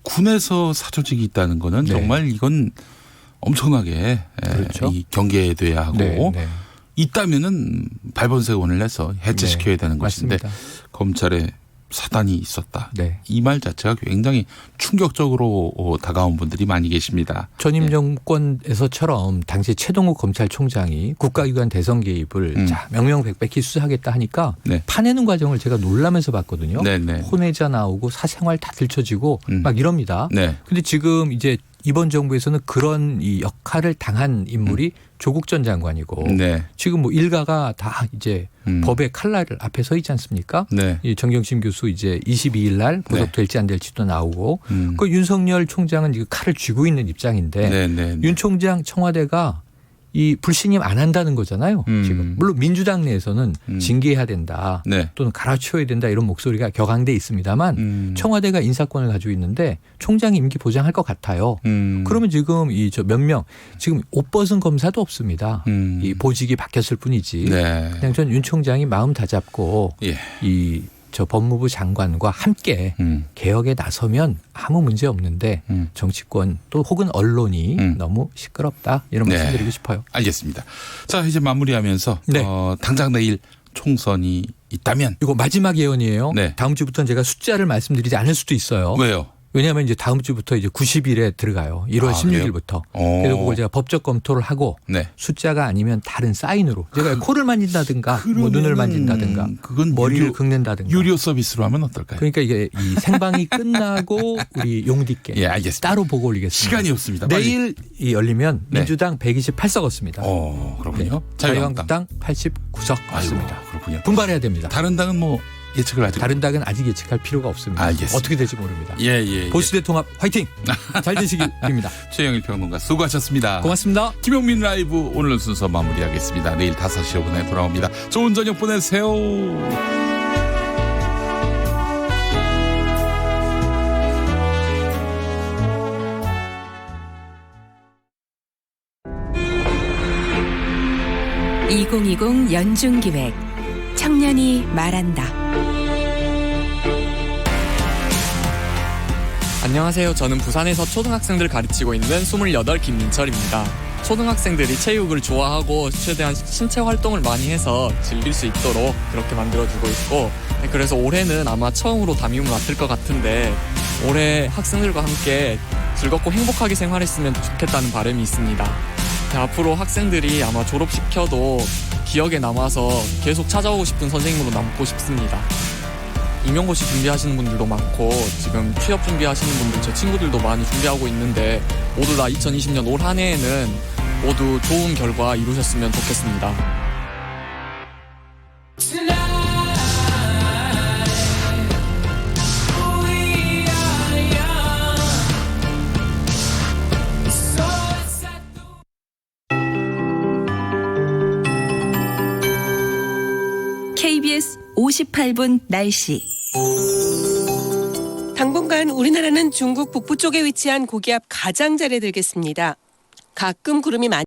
Speaker 3: 군에서 사조직이 있다는 거는
Speaker 21: 네.
Speaker 3: 정말 이건 엄청나게
Speaker 21: 그렇죠.
Speaker 3: 이 경계돼야 하고
Speaker 21: 네, 네.
Speaker 3: 있다면은 발본색원을 내서 해체시켜야
Speaker 21: 네,
Speaker 3: 되는 것인데
Speaker 21: 맞습니다.
Speaker 3: 검찰에 사단이 있었다.
Speaker 21: 네.
Speaker 3: 이 말 자체가 굉장히 충격적으로 다가온 분들이 많이 계십니다.
Speaker 21: 전임 정권에서처럼 당시 최동욱 검찰총장이 국가기관 대선 개입을 자, 명명백백히 수사하겠다 하니까
Speaker 3: 네.
Speaker 21: 파내는 과정을 제가 놀라면서 봤거든요.
Speaker 3: 네, 네.
Speaker 21: 혼외자 나오고 사생활 다 들춰지고 막 이럽니다.
Speaker 3: 네.
Speaker 21: 근데 지금 이제 이번 정부에서는 그런 이 역할을 당한 인물이 조국 전 장관이고
Speaker 3: 네.
Speaker 21: 지금 뭐 일가가 다 이제 법의 칼날을 앞에 서 있지 않습니까?
Speaker 3: 네.
Speaker 21: 이 정경심 교수 이제 22일 날 구속될지 안 될지도 나오고 그 윤석열 총장은 이 칼을 쥐고 있는 입장인데
Speaker 3: 네, 네, 네.
Speaker 21: 윤 총장 청와대가 이 불신임 안 한다는 거잖아요. 지금 물론 민주당 내에서는 징계해야 된다
Speaker 3: 네.
Speaker 21: 또는 갈아치워야 된다 이런 목소리가 격앙돼 있습니다만 청와대가 인사권을 가지고 있는데 총장이 임기 보장할 것 같아요. 그러면 지금 이 저 몇 명 지금 옷 벗은 검사도 없습니다. 이 보직이 바뀌었을 뿐이지.
Speaker 3: 네.
Speaker 21: 그냥 전 윤 총장이 마음 다잡고
Speaker 3: 예.
Speaker 21: 이 저 법무부 장관과 함께 개혁에 나서면 아무 문제 없는데 정치권 또 혹은 언론이 너무 시끄럽다 이런
Speaker 3: 네.
Speaker 21: 말씀드리고 싶어요.
Speaker 3: 알겠습니다. 자 이제 마무리하면서
Speaker 21: 네.
Speaker 3: 당장 내일 총선이 있다면
Speaker 21: 이거 마지막 예언이에요.
Speaker 3: 네.
Speaker 21: 다음 주부터는 제가 숫자를 말씀드리지 않을 수도 있어요.
Speaker 3: 왜요?
Speaker 21: 왜냐하면 이제 다음 주부터 이제 90일에 들어가요. 1월 16일부터. 그래서 그걸 제가 법적 검토를 하고
Speaker 3: 네.
Speaker 21: 숫자가 아니면 다른 사인으로 제가 코를 만진다든가 뭐 눈을 만진다든가
Speaker 3: 그건
Speaker 21: 머리를 긁는다든가.
Speaker 3: 유료 서비스로 하면 어떨까요?
Speaker 21: 그러니까 이게 이 생방이 끝나고 우리 용디께
Speaker 3: 예, 알겠습니다.
Speaker 21: 따로 보고 올리겠습니다.
Speaker 3: 시간이 없습니다.
Speaker 21: 내일 이 열리면
Speaker 3: 네.
Speaker 21: 민주당 128석 얻습니다.
Speaker 3: 그렇군요.
Speaker 21: 네. 자유한국당 89석 얻습니다.
Speaker 3: 그렇군요.
Speaker 21: 분발해야 됩니다.
Speaker 3: 다른 당은 뭐 예측을 하죠.
Speaker 21: 다른 당은 아직 예측할 필요가 없습니다.
Speaker 3: 알겠습니다.
Speaker 21: 어떻게 될지 모릅니다.
Speaker 3: 예.
Speaker 21: 보수대 통합 화이팅! 잘 되시길 빕니다.
Speaker 3: 최영일 평론가 수고하셨습니다.
Speaker 21: 고맙습니다.
Speaker 3: 김용민 라이브 오늘 순서 마무리하겠습니다. 내일 5시 5분에 돌아옵니다. 좋은 저녁 보내세요.
Speaker 8: (2020) 연중기획 청년이 말한다.
Speaker 1: 안녕하세요. 저는 부산에서 초등학생들 가르치고 있는 28 김민철입니다. 초등학생들이 체육을 좋아하고 최대한 신체 활동을 많이 해서 즐길 수 있도록 그렇게 만들어주고 있고, 그래서 올해는 아마 처음으로 담임을 맡을 것 같은데 올해 학생들과 함께 즐겁고 행복하게 생활했으면 좋겠다는 바람이 있습니다. 앞으로 학생들이 아마 졸업시켜도 기억에 남아서 계속 찾아오고 싶은 선생님으로 남고 싶습니다. 임용고시 준비하시는 분들도 많고 지금 취업 준비하시는 분들 제 친구들도 많이 준비하고 있는데 모두 다 2020년 올 한 해에는 모두 좋은 결과 이루셨으면 좋겠습니다.
Speaker 8: KBS 58분 날씨.
Speaker 22: 당분간 우리나라는 중국 북부 쪽에 위치한 고기압 가장자리에 들겠습니다. 가끔 구름이 많이